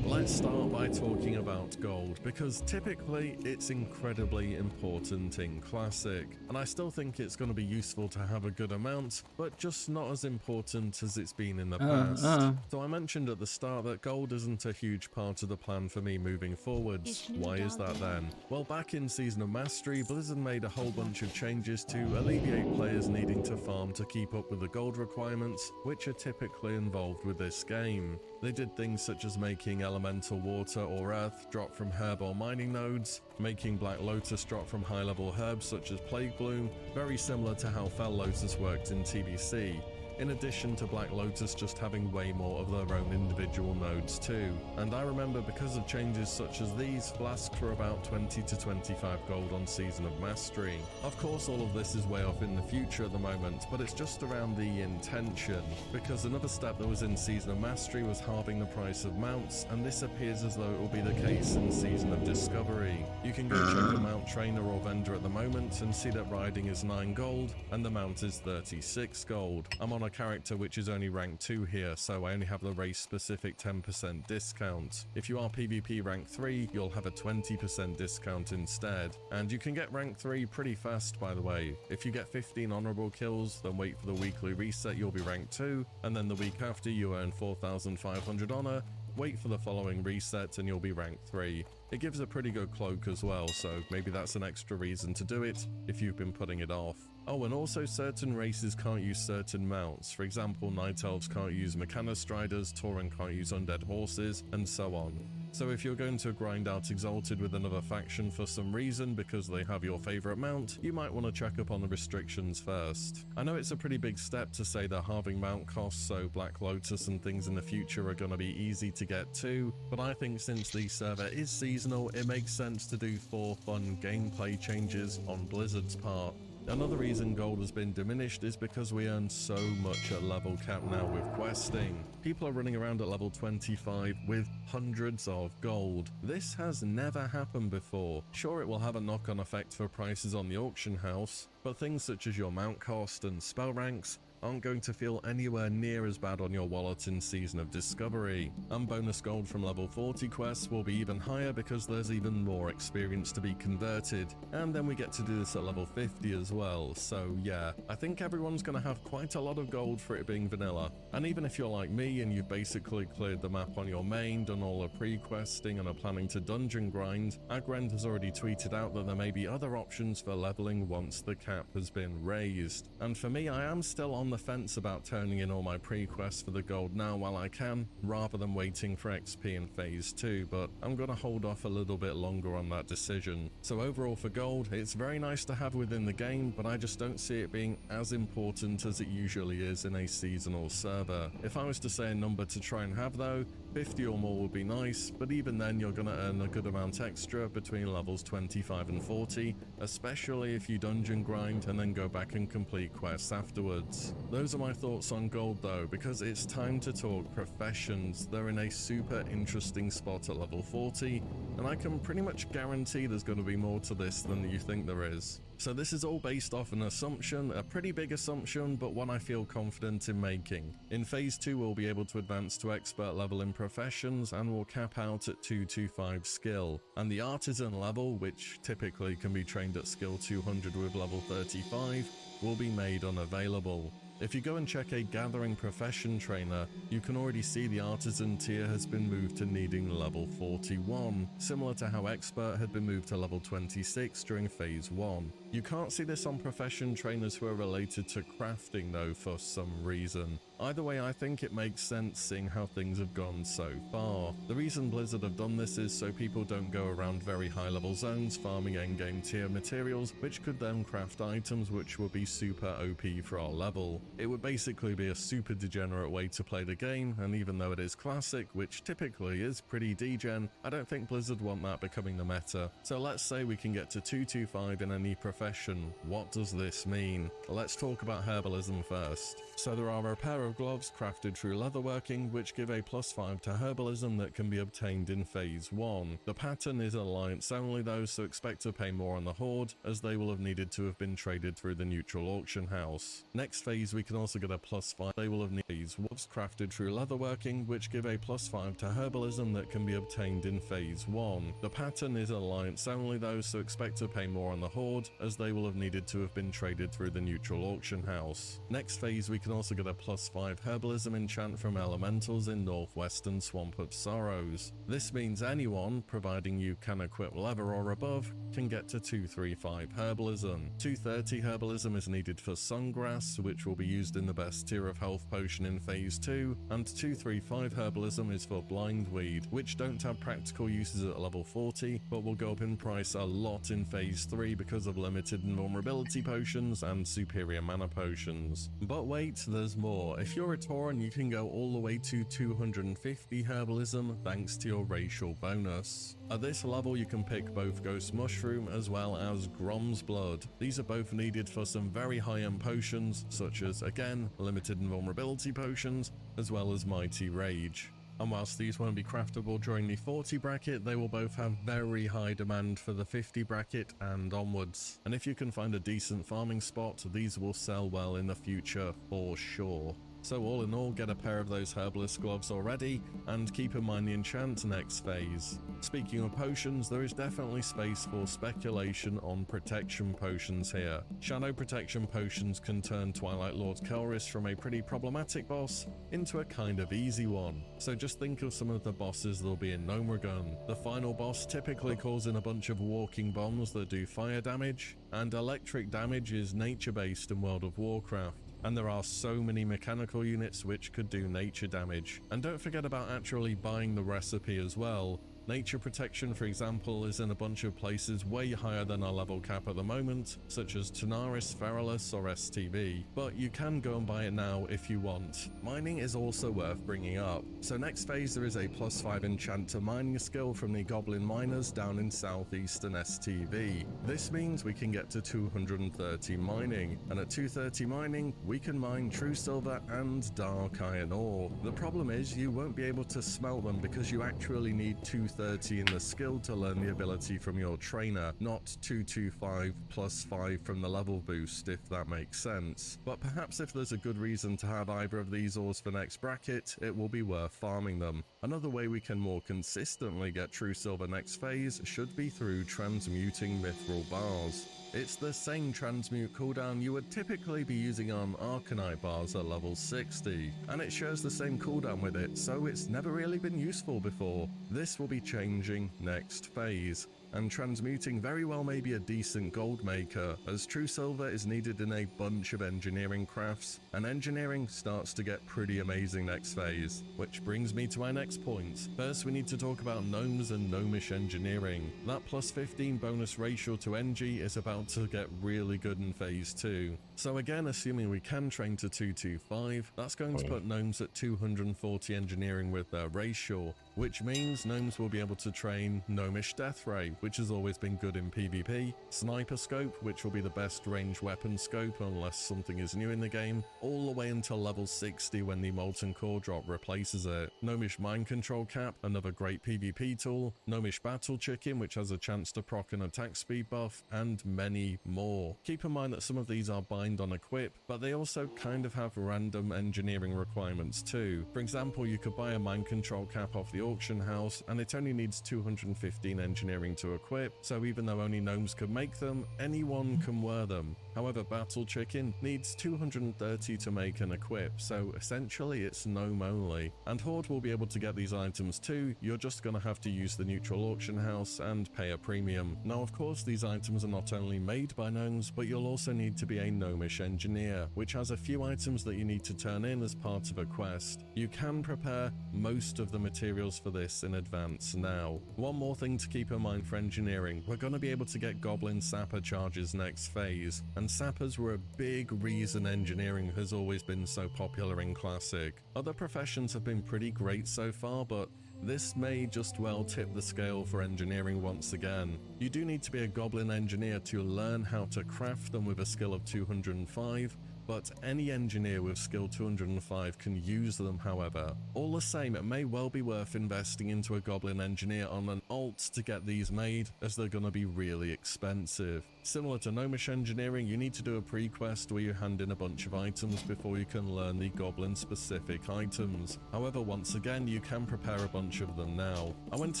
Let's start by talking about gold, because typically it's incredibly important in Classic, and I still think it's going to be useful to have a good amount, but just not as important as it's been in the past. So I mentioned at the start that gold isn't a huge part of the plan for me moving forwards. Why is that then? Well, back in Season of Mastery, Blizzard made a whole bunch of changes to alleviate players needing to farm to keep up with the gold requirements, which are typically involved with this game. They did things such as making elemental water or earth drop from herb or mining nodes, making Black Lotus drop from high-level herbs such as Plague Bloom, very similar to how Fel Lotus worked in TBC. In addition to Black Lotus just having way more of their own individual nodes too. And I remember because of changes such as these, flasks were about 20 to 25 gold on Season of Mastery. Of course all of this is way off in the future at the moment, but it's just around the intention, because another step that was in Season of Mastery was halving the price of mounts, and this appears as though it will be the case in Season of Discovery. You can go check a mount trainer or vendor at the moment and see that riding is 9 gold and the mount is 36 gold. I'm on a character which is only rank 2 here, so I only have the race specific 10% discount. If you are PvP rank 3, you'll have a 20% discount instead, and you can get rank 3 pretty fast by the way. If you get 15 honorable kills, then wait for the weekly reset, you'll be rank 2, and then the week after you earn 4,500 honor, wait for the following reset and you'll be rank 3. It gives a pretty good cloak as well, so maybe that's an extra reason to do it if you've been putting it off. Oh, and also certain races can't use certain mounts. For example, Night Elves can't use Mechanostriders, Tauren can't use Undead Horses, and so on. So if you're going to grind out Exalted with another faction for some reason because they have your favourite mount, you might want to check up on the restrictions first. I know it's a pretty big step to say they're halving mount costs, so Black Lotus and things in the future are going to be easy to get to, but I think since the server is seasonal, it makes sense to do 4 fun gameplay changes on Blizzard's part. Another reason gold has been diminished is because we earn so much at level cap now with questing. People are running around at level 25 with hundreds of gold. This has never happened before. Sure, it will have a knock-on effect for prices on the auction house, but things such as your mount cost and spell ranks aren't going to feel anywhere near as bad on your wallet in Season of Discovery. And bonus gold from level 40 quests will be even higher because there's even more experience to be converted. And then we get to do this at level 50 as well, so yeah, I think everyone's going to have quite a lot of gold for it being vanilla. And even if you're like me and you've basically cleared the map on your main, done all the pre-questing and are planning to dungeon grind, Agrend has already tweeted out that there may be other options for leveling once the cap has been raised. And for me, I am still on the fence about turning in all my pre-quests for the gold now while I can, rather than waiting for XP in Phase 2, but I'm gonna hold off a little bit longer on that decision. So overall for gold, it's very nice to have within the game, but I just don't see it being as important as it usually is in a seasonal server. If I was to say a number to try and have though, 50 or more would be nice, but even then you're gonna earn a good amount extra between levels 25 and 40, especially if you dungeon grind and then go back and complete quests afterwards. Those are my thoughts on gold though, because it's time to talk professions. They're in a super interesting spot at level 40, and I can pretty much guarantee there's going to be more to this than you think there is. So this is all based off an assumption, a pretty big assumption, but one I feel confident in making. In Phase 2 we'll be able to advance to expert level in professions and will cap out at 225 skill. And the artisan level, which typically can be trained at skill 200 with level 35, will be made unavailable. If you go and check a gathering profession trainer, you can already see the artisan tier has been moved to needing level 41, similar to how expert had been moved to level 26 during Phase 1. You can't see this on profession trainers who are related to crafting though for some reason. Either way, I think it makes sense seeing how things have gone so far. The reason Blizzard have done this is so people don't go around very high level zones farming endgame tier materials, which could then craft items which would be super OP for our level. It would basically be a super degenerate way to play the game, and even though it is classic, which typically is pretty degen, I don't think Blizzard want that becoming the meta. So let's say we can get to 225 in any profession. What does this mean? Let's talk about herbalism first. So there are a pair of gloves crafted through leatherworking which give a +5 to herbalism that can be obtained in Phase 1. The pattern is alliance only though, so expect to pay more on the Horde, as they will have needed to have been traded through the neutral auction house. Next phase we can also get a +5. They will have needed these gloves crafted through leatherworking which give a +5 to herbalism that can be obtained in Phase 1. The pattern is alliance only though, so expect to pay more on the Horde, as they will have needed to have been traded through the neutral auction house. Next phase we can also get a +5 herbalism enchant from elementals in Northwestern Swamp of Sorrows. This means anyone, providing you can equip leather or above, can get to 235 herbalism. 230 herbalism is needed for sungrass, which will be used in the best tier of health potion in Phase 2, and 235 herbalism is for blindweed, which don't have practical uses at level 40, but will go up in price a lot in Phase 3 because of limited invulnerability potions and superior mana potions. But wait, there's more. If you're a Tauren, you can go all the way to 250 herbalism thanks to your racial bonus. At this level you can pick both Ghost Mushroom as well as Grom's Blood. These are both needed for some very high-end potions, such as, again, limited invulnerability potions, as well as Mighty Rage. And whilst these won't be craftable during the 40 bracket, they will both have very high demand for the 50 bracket and onwards. And if you can find a decent farming spot, these will sell well in the future for sure. So all in all, get a pair of those herbalist gloves already, and keep in mind the enchant next phase. Speaking of potions, there is definitely space for speculation on protection potions here. Shadow protection potions can turn Twilight Lord Kelris from a pretty problematic boss into a kind of easy one. So just think of some of the bosses that'll be in Gnomeregan. The final boss typically calls in a bunch of walking bombs that do fire damage, and electric damage is nature based in World of Warcraft. And there are so many mechanical units which could do nature damage. And don't forget about actually buying the recipe as well. Nature protection, for example, is in a bunch of places way higher than our level cap at the moment, such as Tanaris, Feralis, or STV, but you can go and buy it now if you want. Mining is also worth bringing up. So next phase there is a +5 enchanter mining skill from the Goblin Miners down in southeastern STV. This means we can get to 230 mining, and at 230 mining we can mine true silver and dark iron ore. The problem is you won't be able to smelt them because you actually need 230 in the skill to learn the ability from your trainer, not 225 +5 from the level boost, if that makes sense. But perhaps if there's a good reason to have either of these ores for next bracket, it will be worth farming them. Another way we can more consistently get true silver next phase should be through transmuting mithril bars. It's the same transmute cooldown you would typically be using on Arcanite bars at level 60, and it shares the same cooldown with it, so it's never really been useful before. This will be changing next phase, and transmuting very well may be a decent gold maker, as true silver is needed in a bunch of engineering crafts, and engineering starts to get pretty amazing next phase. Which brings me to my next point. First we need to talk about gnomes and gnomish engineering. That +15 bonus ratio to NG is about to get really good in phase 2. So again, assuming we can train to 225, that's going to put gnomes at 240 engineering with their ratio, which means gnomes will be able to train gnomish death ray, which has always been good in PvP, sniper scope, which will be the best range weapon scope unless something is new in the game, all the way until level 60 when the molten core drop replaces it. Gnomish mind control cap, another great PvP tool, gnomish battle chicken, which has a chance to proc an attack speed buff, and many more. Keep in mind that some of these are bind on equip, but they also kind of have random engineering requirements too. For example, you could buy a mind control cap off the auction house and it only needs 215 engineering to equip, so even though only gnomes can make them, anyone can wear them. However, Battle Chicken needs 230 to make and equip, so essentially it's gnome only. And Horde will be able to get these items too, you're just gonna have to use the neutral auction house and pay a premium. Now of course these items are not only made by gnomes, but you'll also need to be a gnomish engineer, which has a few items that you need to turn in as part of a quest. You can prepare most of the materials for this in advance now. One more thing to keep in mind for engineering, we're gonna be able to get Goblin Sapper charges next phase, and sappers were a big reason engineering has always been so popular in Classic. Other professions have been pretty great so far, but this may just well tip the scale for engineering once again. You do need to be a Goblin engineer to learn how to craft them with a skill of 205, but any engineer with skill 205 can use them however. All the same, it may well be worth investing into a Goblin engineer on an alt to get these made, as they're gonna be really expensive. Similar to gnomish engineering, you need to do a pre-quest where you hand in a bunch of items before you can learn the goblin specific items. However, once again, you can prepare a bunch of them now. I went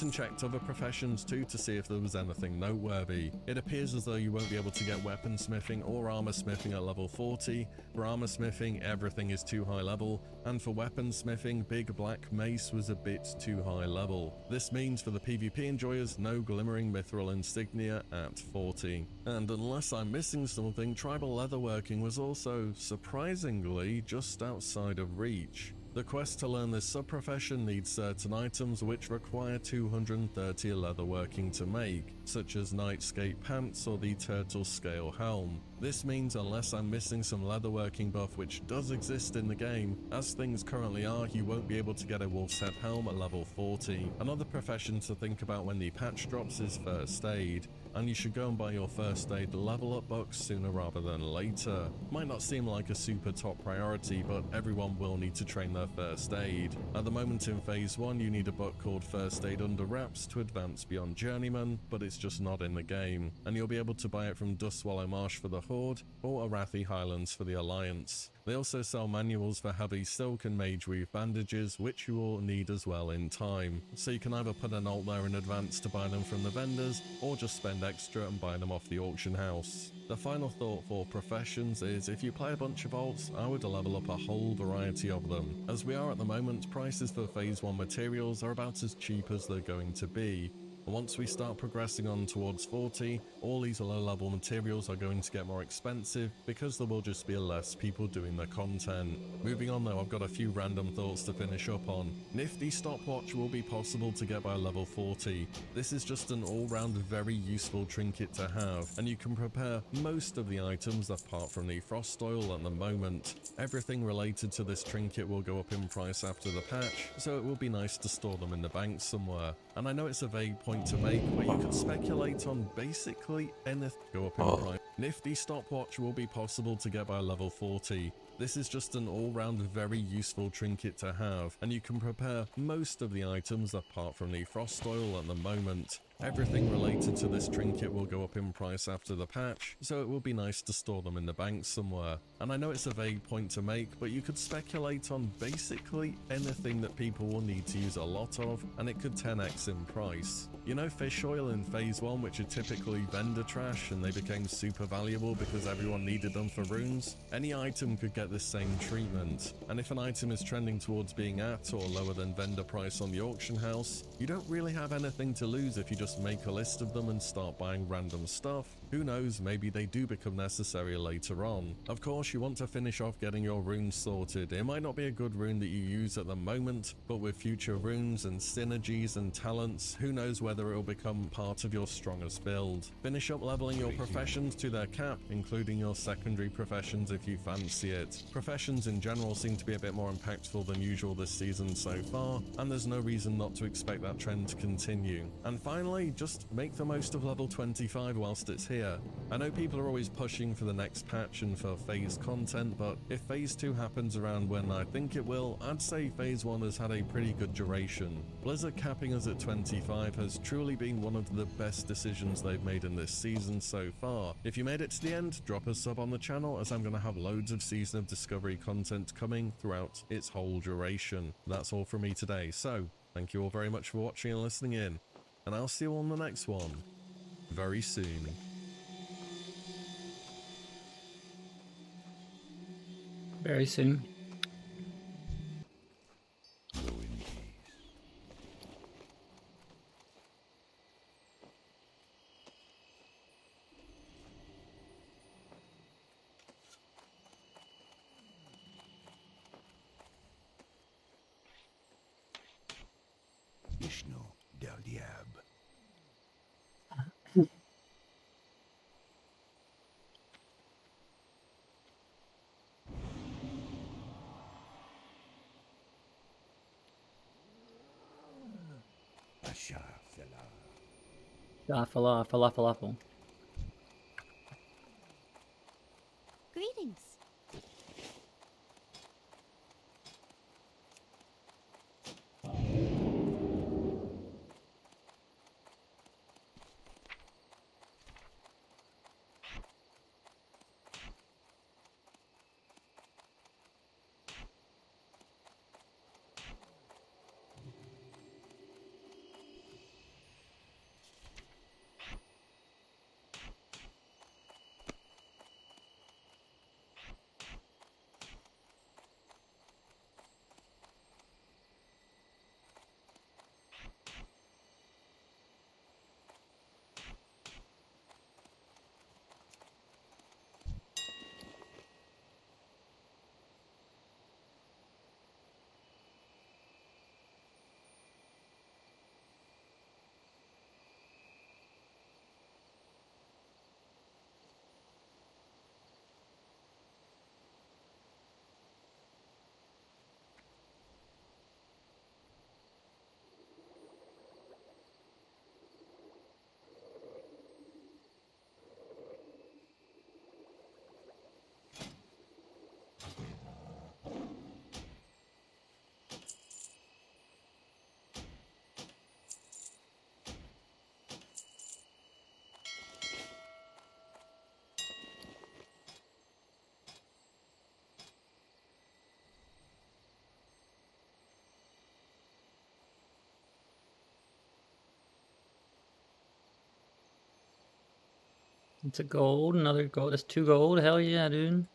and checked other professions too to see if there was anything noteworthy. It appears as though you won't be able to get weaponsmithing or armor smithing at level 40. For armor smithing, everything is too high level, and for weaponsmithing, Big Black Mace was a bit too high level. This means for the PvP enjoyers, no glimmering mithril insignia at 40. And unless I'm missing something, tribal leatherworking was also, surprisingly, just outside of reach. The quest to learn this sub-profession needs certain items which require 230 leatherworking to make, such as Nightscape Pants or the Turtle Scale Helm. This means unless I'm missing some leatherworking buff which does exist in the game, as things currently are, you won't be able to get a Wolf's Head Helm at level 40. Another profession to think about when the patch drops is First Aid, and you should go and buy your First Aid level up box sooner rather than later. Might not seem like a super top priority, but everyone will need to train their First Aid. At the moment in Phase 1 you need a book called First Aid Under Wraps to advance beyond Journeyman, but it's just not in the game, and you'll be able to buy it from Dustswallow Marsh for the Horde, or Arathi Highlands for the Alliance. They also sell manuals for heavy silk and mage weave bandages, which you will need as well in time, so you can either put an alt there in advance to buy them from the vendors, or just spend extra and buy them off the auction house. The final thought for professions is, if you play a bunch of alts, I would level up a whole variety of them. As we are at the moment, prices for Phase 1 materials are about as cheap as they're going to be. Once we start progressing on towards 40, all these low level materials are going to get more expensive because there will just be less people doing the content. Moving on though, I've got a few random thoughts to finish up on. Nifty stopwatch will be possible to get by level 40. This is just an all-round very useful trinket to have, and you can prepare most of the items apart from the frost oil at the moment. Everything related to this trinket will go up in price after the patch, so it will be nice to store them in the bank somewhere. And I know it's a vague point to make, but you could speculate on basically anything go up in price. Nifty stopwatch will be possible to get by level 40. This is just an all-round very useful trinket to have, and you can prepare most of the items apart from the frost oil at the moment. Everything related to this trinket will go up in price after the patch, so it will be nice to store them in the bank somewhere. And I know it's a vague point to make, but you could speculate on basically anything that people will need to use a lot of, and it could 10x in price. You know fish oil in phase 1, which are typically vendor trash, and they became super valuable because everyone needed them for runes? Any item could get this same treatment, and if an item is trending towards being at or lower than vendor price on the auction house, you don't really have anything to lose if you just make a list of them and start buying random stuff. Who knows, maybe they do become necessary later on. Of course, you want to finish off getting your runes sorted. It might not be a good rune that you use at the moment, but with future runes and synergies and talents, who knows whether it will become part of your strongest build. Finish up leveling your professions to their cap, including your secondary professions if you fancy it. Professions in general seem to be a bit more impactful than usual this season so far, and there's no reason not to expect that trend to continue. And finally, just make the most of level 25 whilst it's here. I know people are always pushing for the next patch and for phase content, but if phase 2 happens around when I think it will, I'd say phase 1 has had a pretty good duration. Blizzard capping us at 25 has truly been one of the best decisions they've made in this season so far. If you made it to the end, drop a sub on the channel, as I'm going to have loads of Season of Discovery content coming throughout its whole duration. That's all from me today, so thank you all very much for watching and listening in, and I'll see you on the next one very soon. Very soon. Vishnu del Diab. Falafel. Greetings. It's a gold, another gold. That's 2 gold. Hell yeah, dude.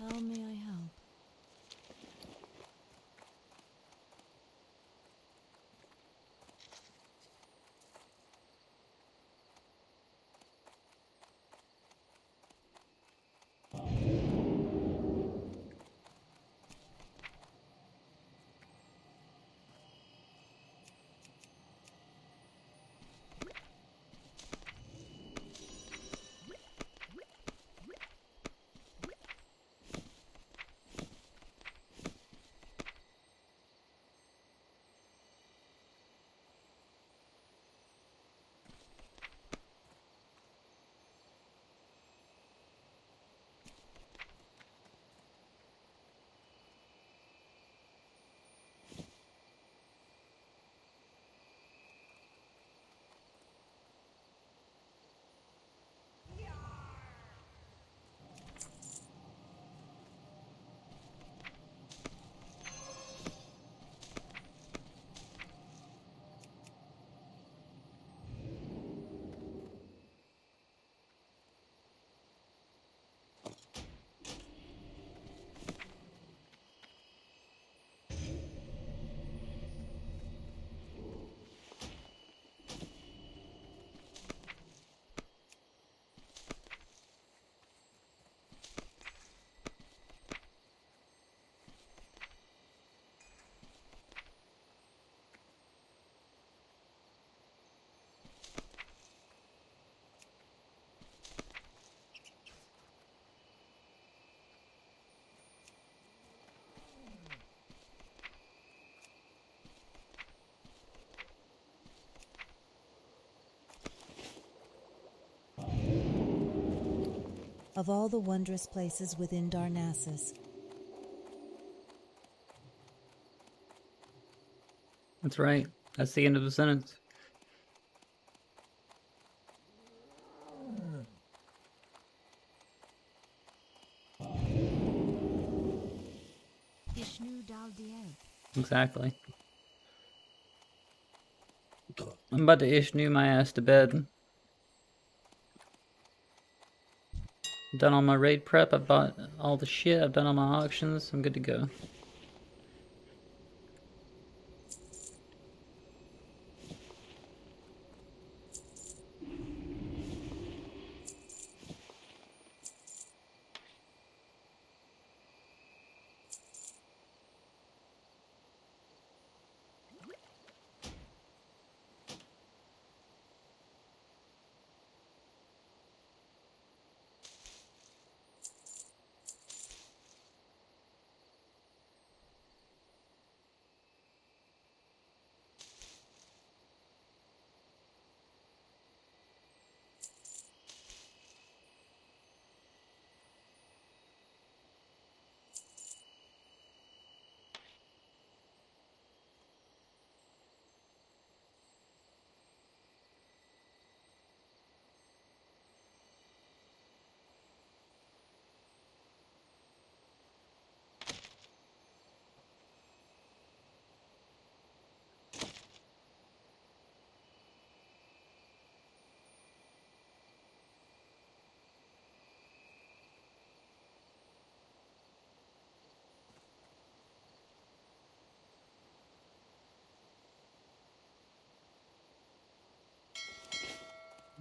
How may I help? Of all the wondrous places within Darnassus, That's right. That's the end of the sentence. Ishnu Dal Dieb. Exactly. I'm about to Ishnu my ass to bed. I've done all my raid prep, I've bought all the shit, I've done all my auctions, I'm good to go.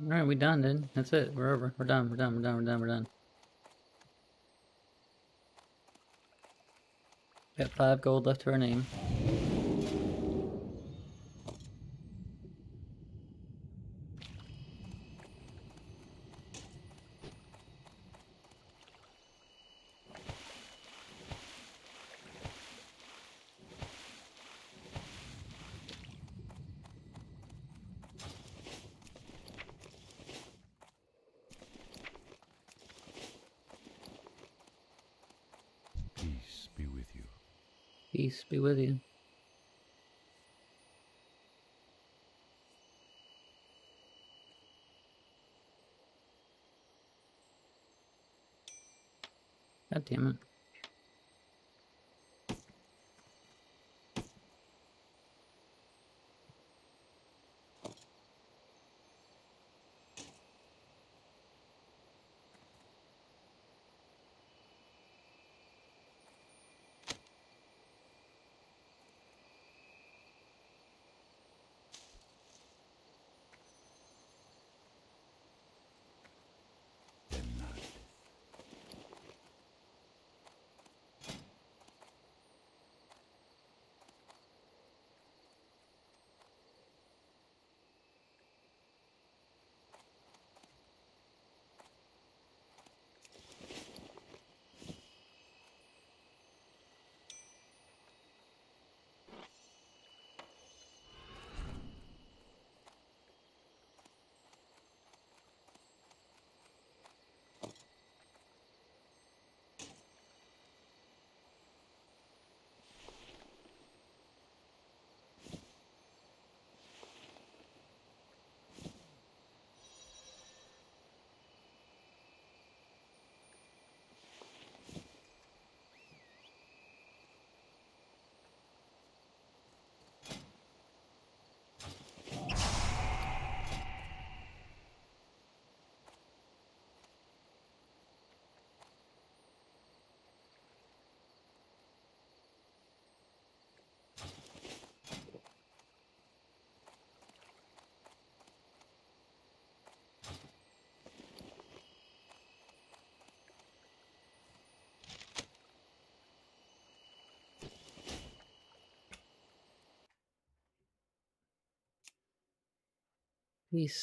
Alright, we done, dude. That's it. We're over. We're done. We're done. We're done. We're done. We're done. Got 5 gold left to our name. Peace be with you. Peace be with you. God damn it. Peace.